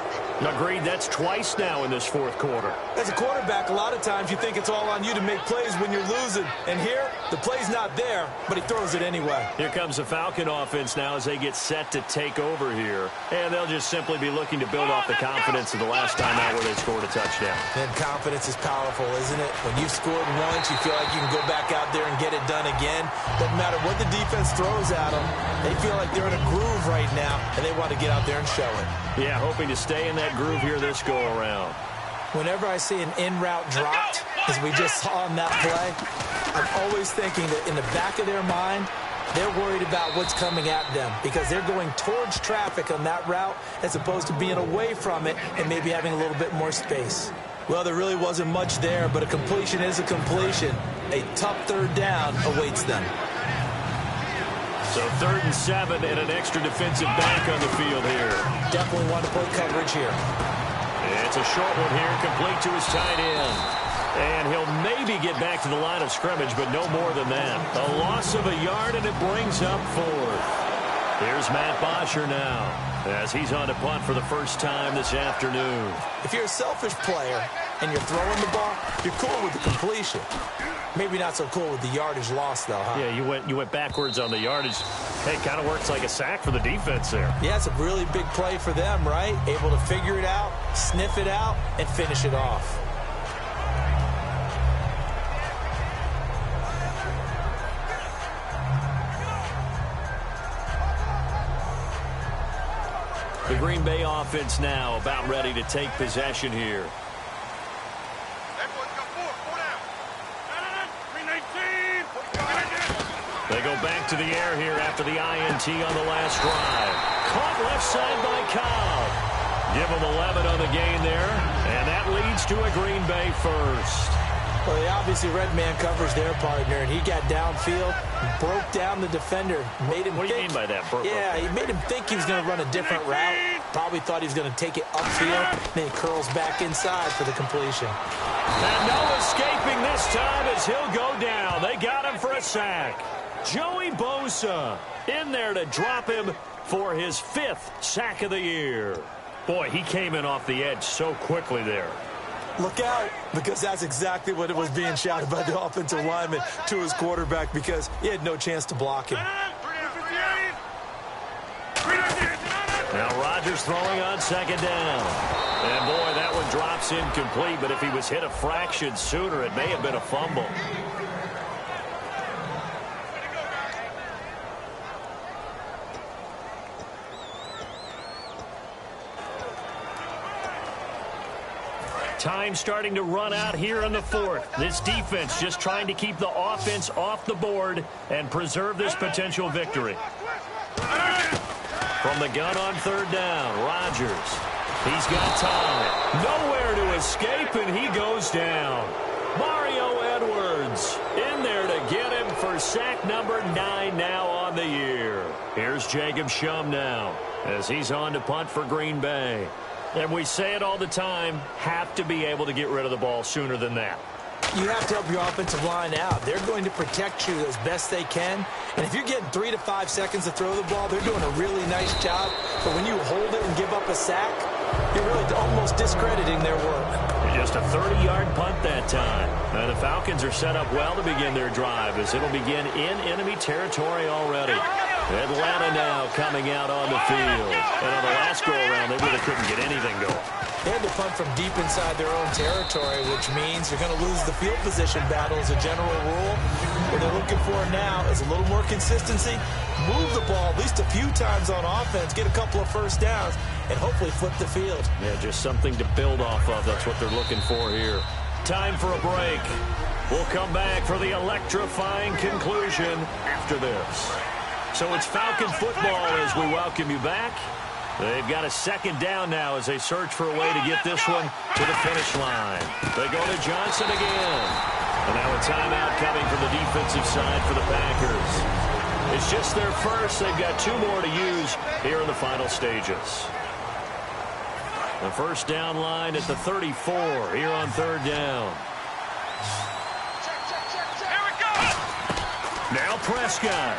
S3: Agreed, that's twice now in this fourth quarter.
S4: As a quarterback, a lot of times you think it's all on you to make plays when you're losing. And here, the play's not there, but he throws it anyway.
S3: Here comes the Falcon offense now as they get set to take over here. And they'll just simply be looking to build off the confidence of the last time out where they scored a touchdown.
S4: And confidence is powerful, isn't it? When you've scored once, you feel like you can go back out there and get it done again. Doesn't matter what the defense throws at them. They feel like they're in a groove right now, and they want to get out there and show it.
S3: Yeah, hoping to stay in that groove here this go-around.
S4: Whenever I see an in-route dropped, as we just saw in that play, I'm always thinking that in the back of their mind, they're worried about what's coming at them because they're going towards traffic on that route as opposed to being away from it and maybe having a little bit more space. Well, there really wasn't much there, but a completion is a completion. A tough 3rd down awaits them.
S3: So 3rd and 7 and an extra defensive back on the field here.
S4: Definitely want to play coverage here.
S3: It's a short one here, complete to his tight end. And he'll maybe get back to the line of scrimmage, but no more than that. A loss of a yard, and it brings up 4th. Here's Matt Bosher now, as he's on to punt for the first time this afternoon.
S4: If you're a selfish player and you're throwing the ball, you're cool with the completion. Maybe not so cool with the yardage loss, though, huh?
S3: Yeah, you went backwards on the yardage. Hey, kind of works like a sack for the defense there.
S4: Yeah, it's a really big play for them, right? Able to figure it out, sniff it out, and finish it off.
S3: The Green Bay offense now about ready to take possession here. They go back to the air here after the INT on the last drive. Caught left side by Cobb. Give them 11 on the gain there, and that leads to a Green Bay first.
S4: Well, they obviously red man coverage their partner, and he got downfield, broke down the defender, made him
S3: What do you mean by that?
S4: Yeah, he made him think he was going to run a different route. Probably thought he was going to take it upfield. Then he curls back inside for the completion.
S3: And no escaping this time as he'll go down. They got him for a sack. Joey Bosa in there to drop him for his 5th sack of the year. Boy, he came in off the edge so quickly there.
S4: Look out, because that's exactly what it was being shouted by the offensive lineman to his quarterback, because he had no chance to block him.
S3: Now Rodgers throwing on second down. And boy, that one drops incomplete, but if he was hit a fraction sooner, it may have been a fumble. Time starting to run out here in the 4th. This defense just trying to keep the offense off the board and preserve this potential victory. From the gun on 3rd down, Rodgers. He's got time. Nowhere to escape, and he goes down. Mario Edwards in there to get him for sack number 9 now on the year. Here's Jacob Shum now as he's on to punt for Green Bay. And we say it all the time, have to be able to get rid of the ball sooner than that.
S4: You have to help your offensive line out. They're going to protect you as best they can. And if you're getting 3 to 5 seconds to throw the ball, they're doing a really nice job. But when you hold it and give up a sack, you're really almost discrediting their work.
S3: Just a 30-yard punt that time. The Falcons are set up well to begin their drive as it'll begin in enemy territory already. Atlanta now coming out on the field. And on the last go-around, they really couldn't get anything going.
S4: They had to punt from deep inside their own territory, which means you're going to lose the field position battle as a general rule. What they're looking for now is a little more consistency, move the ball at least a few times on offense, get a couple of first downs, and hopefully flip the field.
S3: Yeah, just something to build off of. That's what they're looking for here. Time for a break. We'll come back for the electrifying conclusion after this. So it's Falcon football as we welcome you back. They've got a second down now as they search for a way to get this one to the finish line. They go to Johnson again. And now a timeout coming from the defensive side for the Packers. It's just their first. They've got 2 more to use here in the final stages. The first down line at the 34 here on 3rd down.
S6: Here we go.
S3: Now Prescott.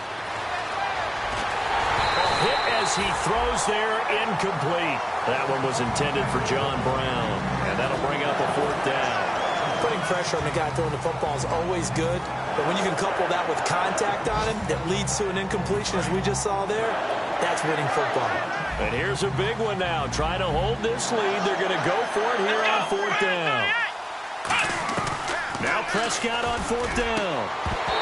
S3: Hit as he throws there, incomplete. That one was intended for John Brown, and that'll bring up a 4th down.
S4: Putting pressure on the guy throwing the football is always good, but when you can couple that with contact on him that leads to an incompletion, as we just saw there, that's winning football.
S3: And here's a big one now. Trying to hold this lead. They're going to go for it here on 4th down. Now Prescott on 4th down.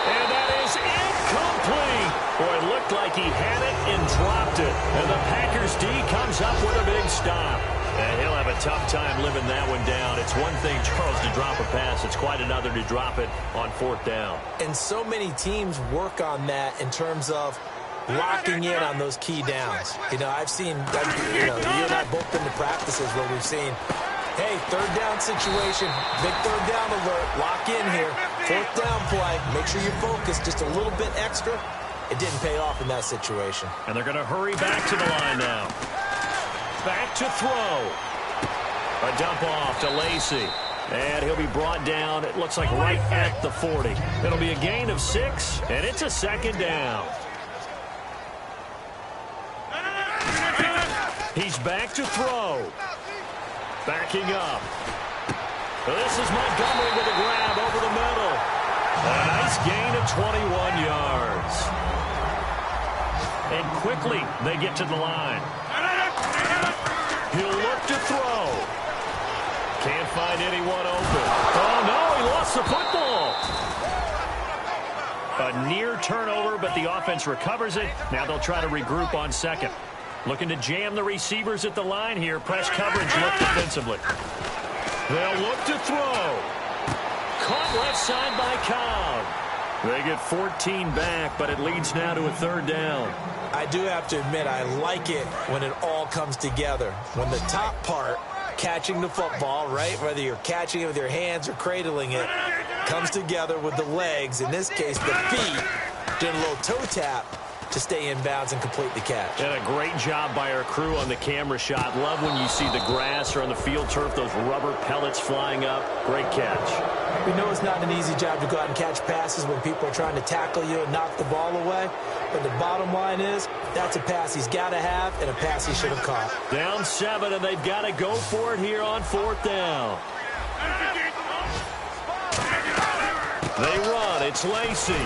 S3: And that is incomplete. Boy, it looked like he had it and dropped it. And the Packers D comes up with a big stop. And he'll have a tough time living that one down. It's one thing, Charles, to drop a pass. It's quite another to drop it on 4th down.
S4: And so many teams work on that in terms of locking in on those key downs. You know, I've seen, you and I both been to practices where we've seen, hey, 3rd down situation, big 3rd down alert, lock in here, 4th down play, make sure you're focused just a little bit extra. It didn't pay off in that situation.
S3: And they're going to hurry back to the line now. Back to throw. A dump off to Lacy. And he'll be brought down, it looks like right at the 40. It'll be a gain of 6, and it's a 2nd down. He's back to throw. Backing up. This is Montgomery with a grab over the middle. A nice gain of 21 yards. And quickly they get to the line. He'll look to throw. Can't find anyone open. Oh, no, he lost the football. A near turnover, but the offense recovers it. Now they'll try to regroup on second. Looking to jam the receivers at the line here. Press coverage look defensively. They'll look to throw. Caught left side by Cobb. They get 14 back, but it leads now to a third down.
S4: I do have to admit, I like it when it all comes together. When the top part, catching the football, right, whether you're catching it with your hands or cradling it, comes together with the legs, in this case the feet, doing a little toe tap to stay in bounds and complete the catch.
S3: And a great job by our crew on the camera shot. Love when you see the grass or on the field turf, those rubber pellets flying up. Great catch.
S4: We know it's not an easy job to go out and catch passes when people are trying to tackle you and knock the ball away. But the bottom line is, that's a pass he's got to have and a pass he should have caught.
S3: Down 7, and they've got to go for it here on 4th down. They run. It's Lacy.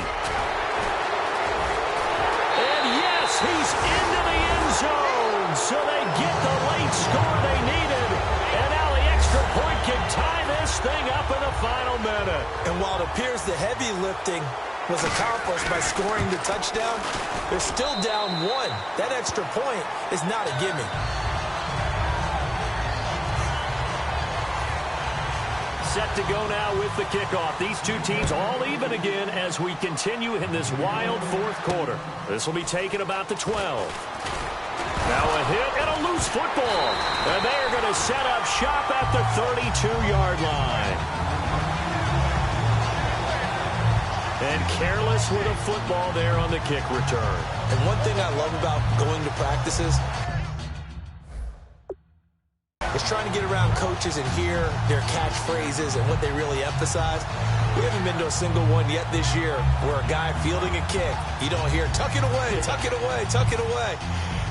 S3: And yes, he's into the end zone. So they get the late score they needed. And now the extra point can tie this thing up in the final minute.
S4: And while it appears the heavy lifting was accomplished by scoring the touchdown, they're still down 1. That extra point is not a gimme.
S3: Set to go now with the kickoff. These two teams all even again as we continue in this wild 4th quarter. This will be taken about the 12. Now a hit and a loose football. And they are going to set up shop at the 32-yard line. And careless with a football there on the kick return.
S4: And one thing I love about going to practices is trying to get around coaches and hear their catchphrases and what they really emphasize. We haven't been to a single one yet this year where a guy fielding a kick, you don't hear, tuck it away, tuck it away, tuck it away.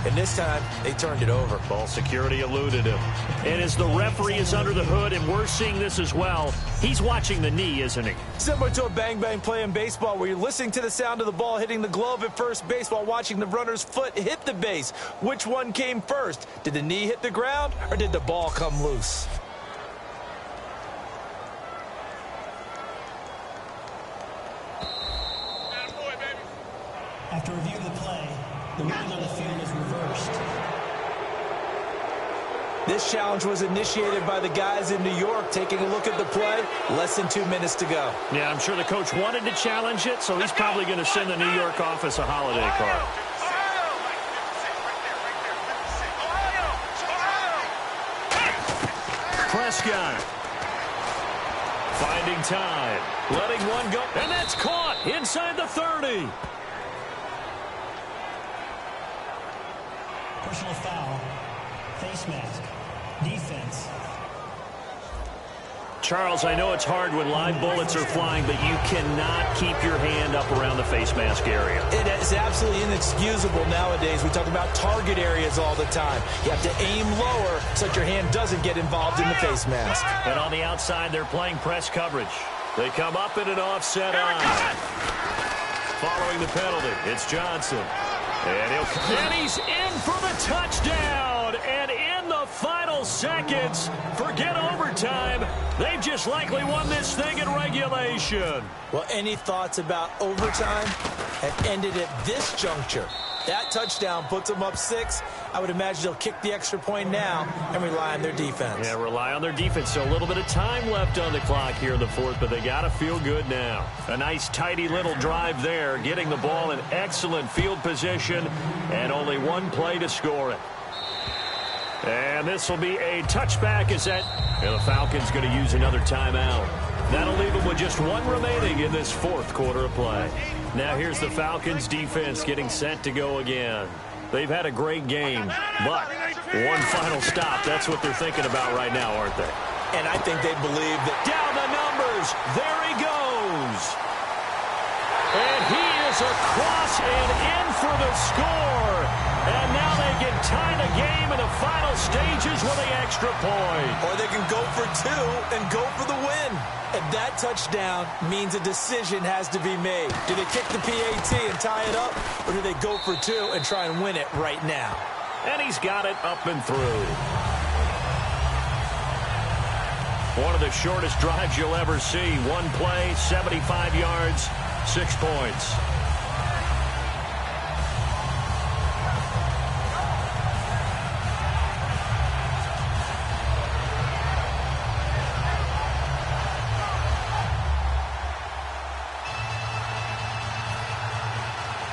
S4: And this time, they turned it over.
S3: Ball security eluded him. And as the referee is under the hood, and we're seeing this as well, he's watching the knee, isn't he?
S4: Similar to a bang-bang play in baseball where you're listening to the sound of the ball hitting the glove at first base while watching the runner's foot hit the base. Which one came first? Did the knee hit the ground, or did the ball come loose?
S5: After review of the play, the ruling on the field is reversed.
S4: This challenge was initiated by the guys in New York. Taking a look at the play, less than 2 minutes to go.
S3: Yeah, I'm sure the coach wanted to challenge it, so he's probably going to send the New York office a holiday card. Prescott. Finding time. Letting one go. And that's caught inside the 30.
S5: Personal foul. Face mask. Defense.
S3: Charles, I know it's hard when live bullets are flying, but you cannot keep your hand up around the face mask area.
S4: It is absolutely inexcusable nowadays. We talk about target areas all the time. You have to aim lower so that your hand doesn't get involved in the face mask.
S3: And on the outside, they're playing press coverage. They come up in an offset eye. Following the penalty, it's Johnson. And he's in for the touchdown. And in the final seconds, forget overtime. They've just likely won this thing in regulation.
S4: Well, any thoughts about overtime have ended at this juncture. That touchdown puts them up 6. I would imagine they'll kick the extra point now and rely on their defense.
S3: Yeah, rely on their defense. So a little bit of time left on the clock here in the 4th, but they got to feel good now. A nice, tidy little drive there, getting the ball in excellent field position, and only one play to score it. And this will be a touchback as that, and the Falcons going to use another timeout. That'll leave them with just one remaining in this 4th quarter of play. Now here's the Falcons defense getting set to go again. They've had a great game, but one final stop, that's what they're thinking about right now, aren't they?
S4: And I think they believe that
S3: down the numbers, there he goes. And he is across and in for the score. And now they can tie the game in the final stages with the extra point.
S4: Or they can go for two and go for the win. And that touchdown means a decision has to be made. Do they kick the PAT and tie it up, or do they go for two and try and win it right now?
S3: And he's got it up and through. One of the shortest drives you'll ever see. One play, 75 yards, 6 points.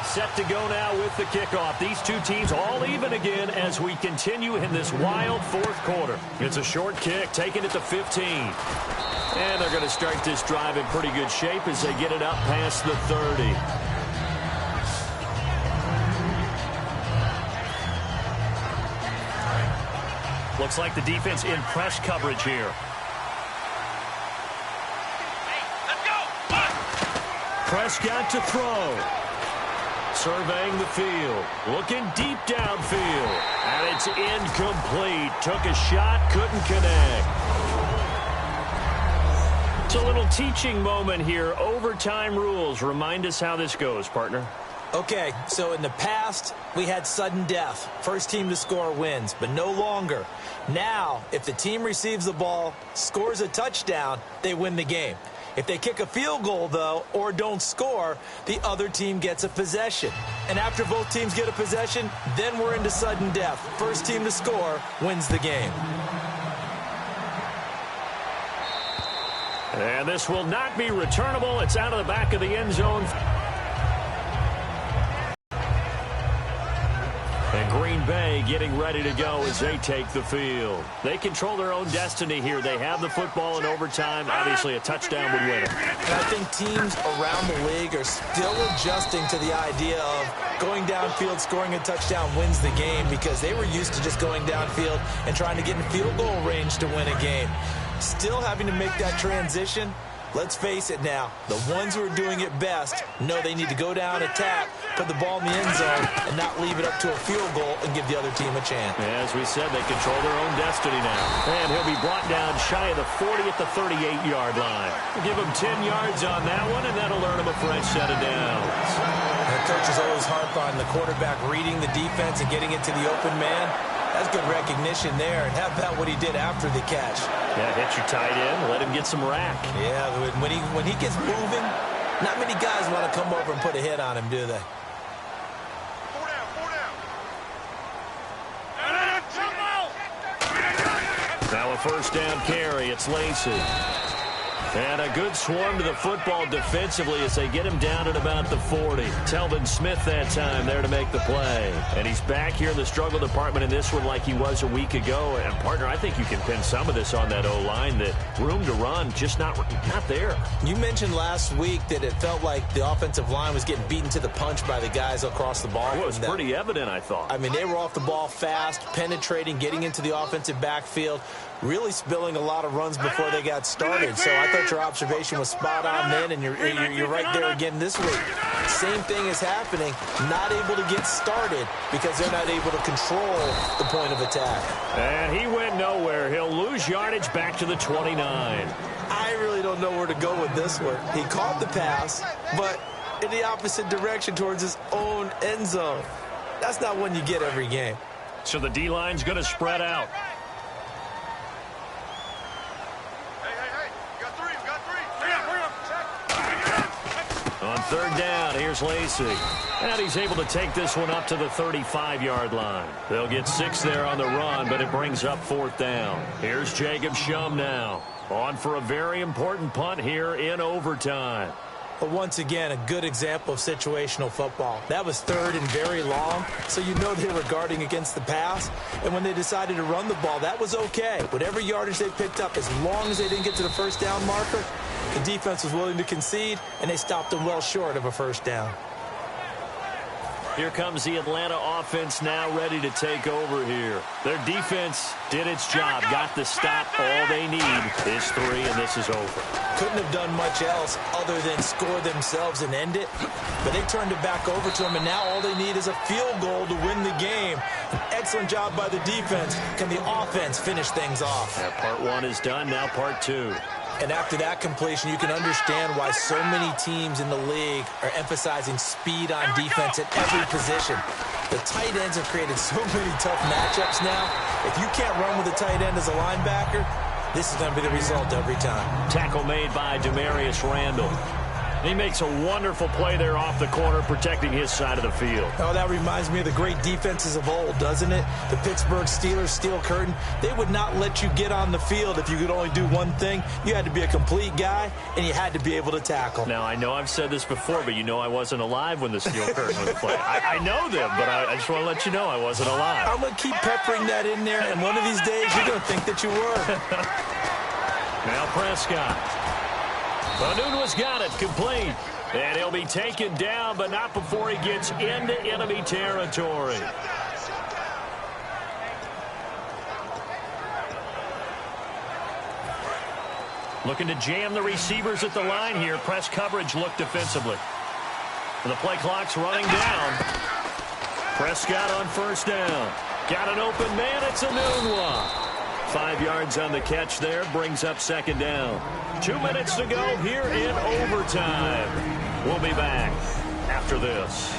S3: Set to go now with the kickoff. These two teams all even again as we continue in this wild fourth quarter. It's a short kick, taking it to 15. And they're going to start this drive in pretty good shape as they get it up past the 30. Looks like the defense in press coverage here.
S6: Let's go. One.
S3: Prescott to throw. Surveying the field, looking deep downfield, and it's incomplete. Took a shot, couldn't connect. It's a little teaching moment here. Overtime rules. Remind us how this goes, partner.
S4: Okay, so in the past, we had sudden death. First team to score wins, but no longer. Now, if the team receives the ball, scores a touchdown, they win the game. If they kick a field goal, though, or don't score, the other team gets a possession. And after both teams get a possession, then we're into sudden death. First team to score wins the game.
S3: And this will not be returnable. It's out of the back of the end zone. And Green Bay getting ready to go as they take the field. They control their own destiny here. They have the football in overtime. Obviously, a touchdown would win it.
S4: And I think teams around the league are still adjusting to the idea of going downfield, scoring a touchdown wins the game, because they were used to just going downfield and trying to get in field goal range to win a game. Still having to make that transition. Let's face it now, the ones who are doing it best know they need to go down, attack, put the ball in the end zone, and not leave it up to a field goal and give the other team a chance.
S3: As we said, they control their own destiny now. And he'll be brought down shy of the 40 at the 38-yard line. We'll give him 10 yards on that one, and that'll earn him a fresh set of downs.
S4: The coaches always harp on the quarterback reading the defense and getting it to the open man. That's good recognition there. And how about what he did after the catch?
S3: Yeah, hit your tight end, let him get some rack.
S4: Yeah, when he gets moving, not many guys want to come over and put a hit on him, do they?
S3: Now a first down carry. It's Lacey. And a good swarm to the football defensively as they get him down at about the 40. Telvin Smith that time there to make the play. And he's back here in the struggle department in this one like he was a week ago. And, partner, I think you can pin some of this on that O-line. That room to run just not there.
S4: You mentioned last week that it felt like the offensive line was getting beaten to the punch by the guys across the ball.
S3: Well, it was pretty evident, I thought.
S4: I mean, they were off the ball fast, penetrating, getting into the offensive backfield, really spilling a lot of runs before they got started. So I thought your observation was spot on then, and you're right there again this week. Same thing is happening, not able to get started because they're not able to control the point of attack.
S3: And he went nowhere. He'll lose yardage back to the 29.
S4: I really don't know where to go with this one. He caught the pass, but in the opposite direction towards his own end zone. That's not one you get every game.
S3: So the D-line's going to spread out. On third down, here's Lacey. And he's able to take this one up to the 35-yard line. They'll get 6 there on the run, but it brings up fourth down. Here's Jacob Shum now. On for a very important punt here in overtime.
S4: But once again, a good example of situational football. That was third and very long, so you know they were guarding against the pass. And when they decided to run the ball, that was okay. Whatever yardage they picked up, as long as they didn't get to the first down marker, the defense was willing to concede, and they stopped them well short of a first down.
S3: Here comes the Atlanta offense now ready to take over here. Their defense did its job, got the stop. All they need is 3, and this is over.
S4: Couldn't have done much else other than score themselves and end it. But they turned it back over to them, and now all they need is a field goal to win the game. An excellent job by the defense. Can the offense finish things off?
S3: Yeah, part 1 is done, now part 2.
S4: And after that completion, you can understand why so many teams in the league are emphasizing speed on defense at every position. The tight ends have created so many tough matchups now. If you can't run with a tight end as a linebacker, this is going to be the result every time. Tackle made by Demarius Randall.
S3: He makes a wonderful play there off the corner, protecting his side of the field.
S4: Oh, that reminds me of the great defenses of old, doesn't it? The Pittsburgh Steelers steel curtain. They would not let you get on the field if you could only do one thing. You had to be a complete guy, and you had to be able to tackle.
S3: Now, I know I've said this before, but you know I wasn't alive when the steel curtain was played. I know them, but I just want to let you know I wasn't alive.
S4: I'm going to keep peppering that in there, and one of these days you're going to think that you were.
S3: Now Prescott. Banuna's got it, complete. And he'll be taken down, but not before he gets into enemy territory. Looking to jam the receivers at the line here. Press coverage look defensively. The play clock's running down. Prescott on first down. Got an open man. It's a noon one. 5 yards on the catch there, brings up second down. 2 minutes to go here in overtime. We'll be back after this.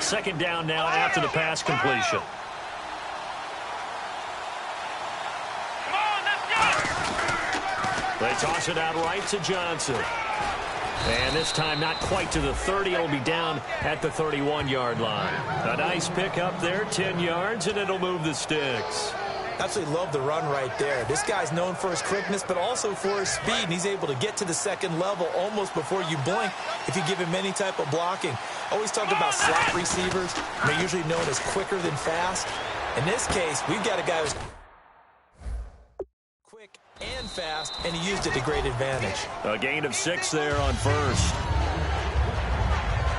S3: Second down now after the pass completion. They toss it out right to Johnson. And this time not quite to the 30. It'll be down at the 31-yard line. A nice pick up there, 10 yards, and it'll move the sticks.
S4: Absolutely love the run right there. This guy's known for his quickness, but also for his speed, and he's able to get to the second level almost before you blink if you give him any type of blocking. Always talked about slot receivers. They're usually known as quicker than fast. In this case, we've got a guy who's quick and fast, and he used it to great advantage.
S3: A gain of 6 there on first.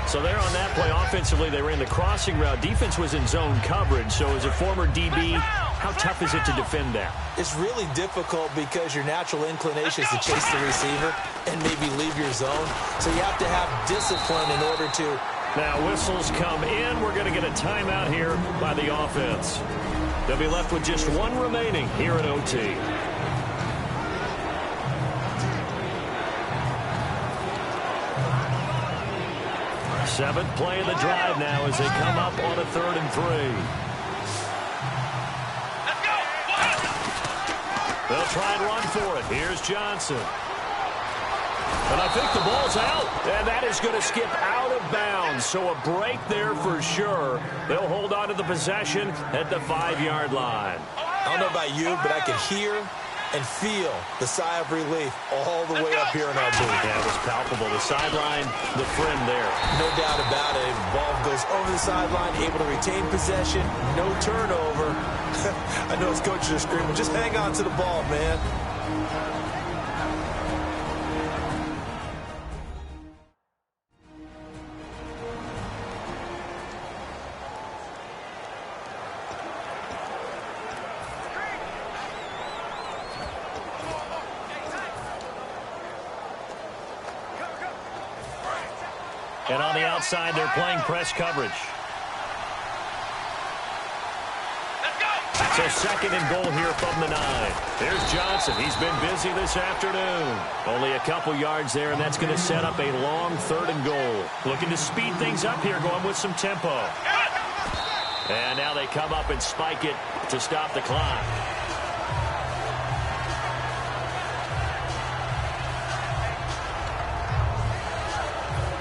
S3: So there on that play, offensively, they ran the crossing route. Defense was in zone coverage, so as a former DB, how tough is it to defend that?
S4: It's really difficult because your natural inclination is to chase the receiver and maybe leave your zone. So you have to have discipline in order to.
S3: Now whistles come in. We're going to get a timeout here by the offense. They'll be left with just 1 remaining here at OT. Seventh play of the drive now as they come up on a 3rd and 3.
S6: Let's go!
S3: They'll try and run for it. Here's Johnson. And I think the ball's out. And that is going to skip out of bounds. So a break there for sure. They'll hold on to the possession at the 5-yard line.
S4: I don't know about you, but I could hear and feel the sigh of relief all the way up here in our booth.
S3: Yeah, it was palpable. The sideline, the friend there.
S4: No doubt about it. The ball goes over the sideline, able to retain possession, no turnover. I know his coaches are screaming, just hang on to the ball, man.
S3: And on the outside, they're playing press coverage. So 2nd and goal here from the 9. There's Johnson. He's been busy this afternoon. Only a couple yards there, and that's going to set up a long 3rd and goal. Looking to speed things up here, going with some tempo. And now they come up and spike it to stop the clock.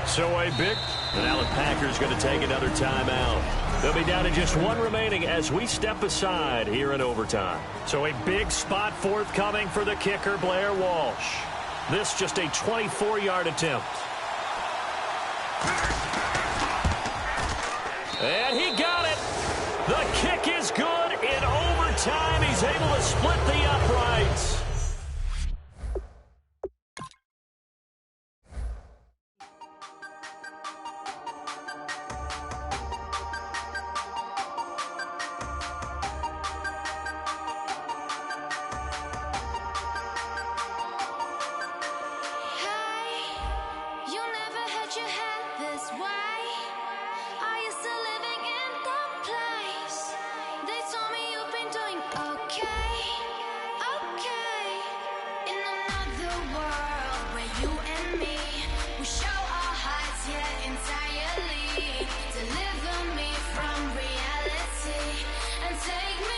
S3: So a big, and now the Packers going to take another timeout. They'll be down to just 1 remaining as we step aside here in overtime. So a big spot forthcoming for the kicker, Blair Walsh. This just a 24-yard attempt. And he got it. The kick is good in overtime. He's able to split the uprights.
S7: you and me. We show our hearts yet entirely. Deliver me from reality and take me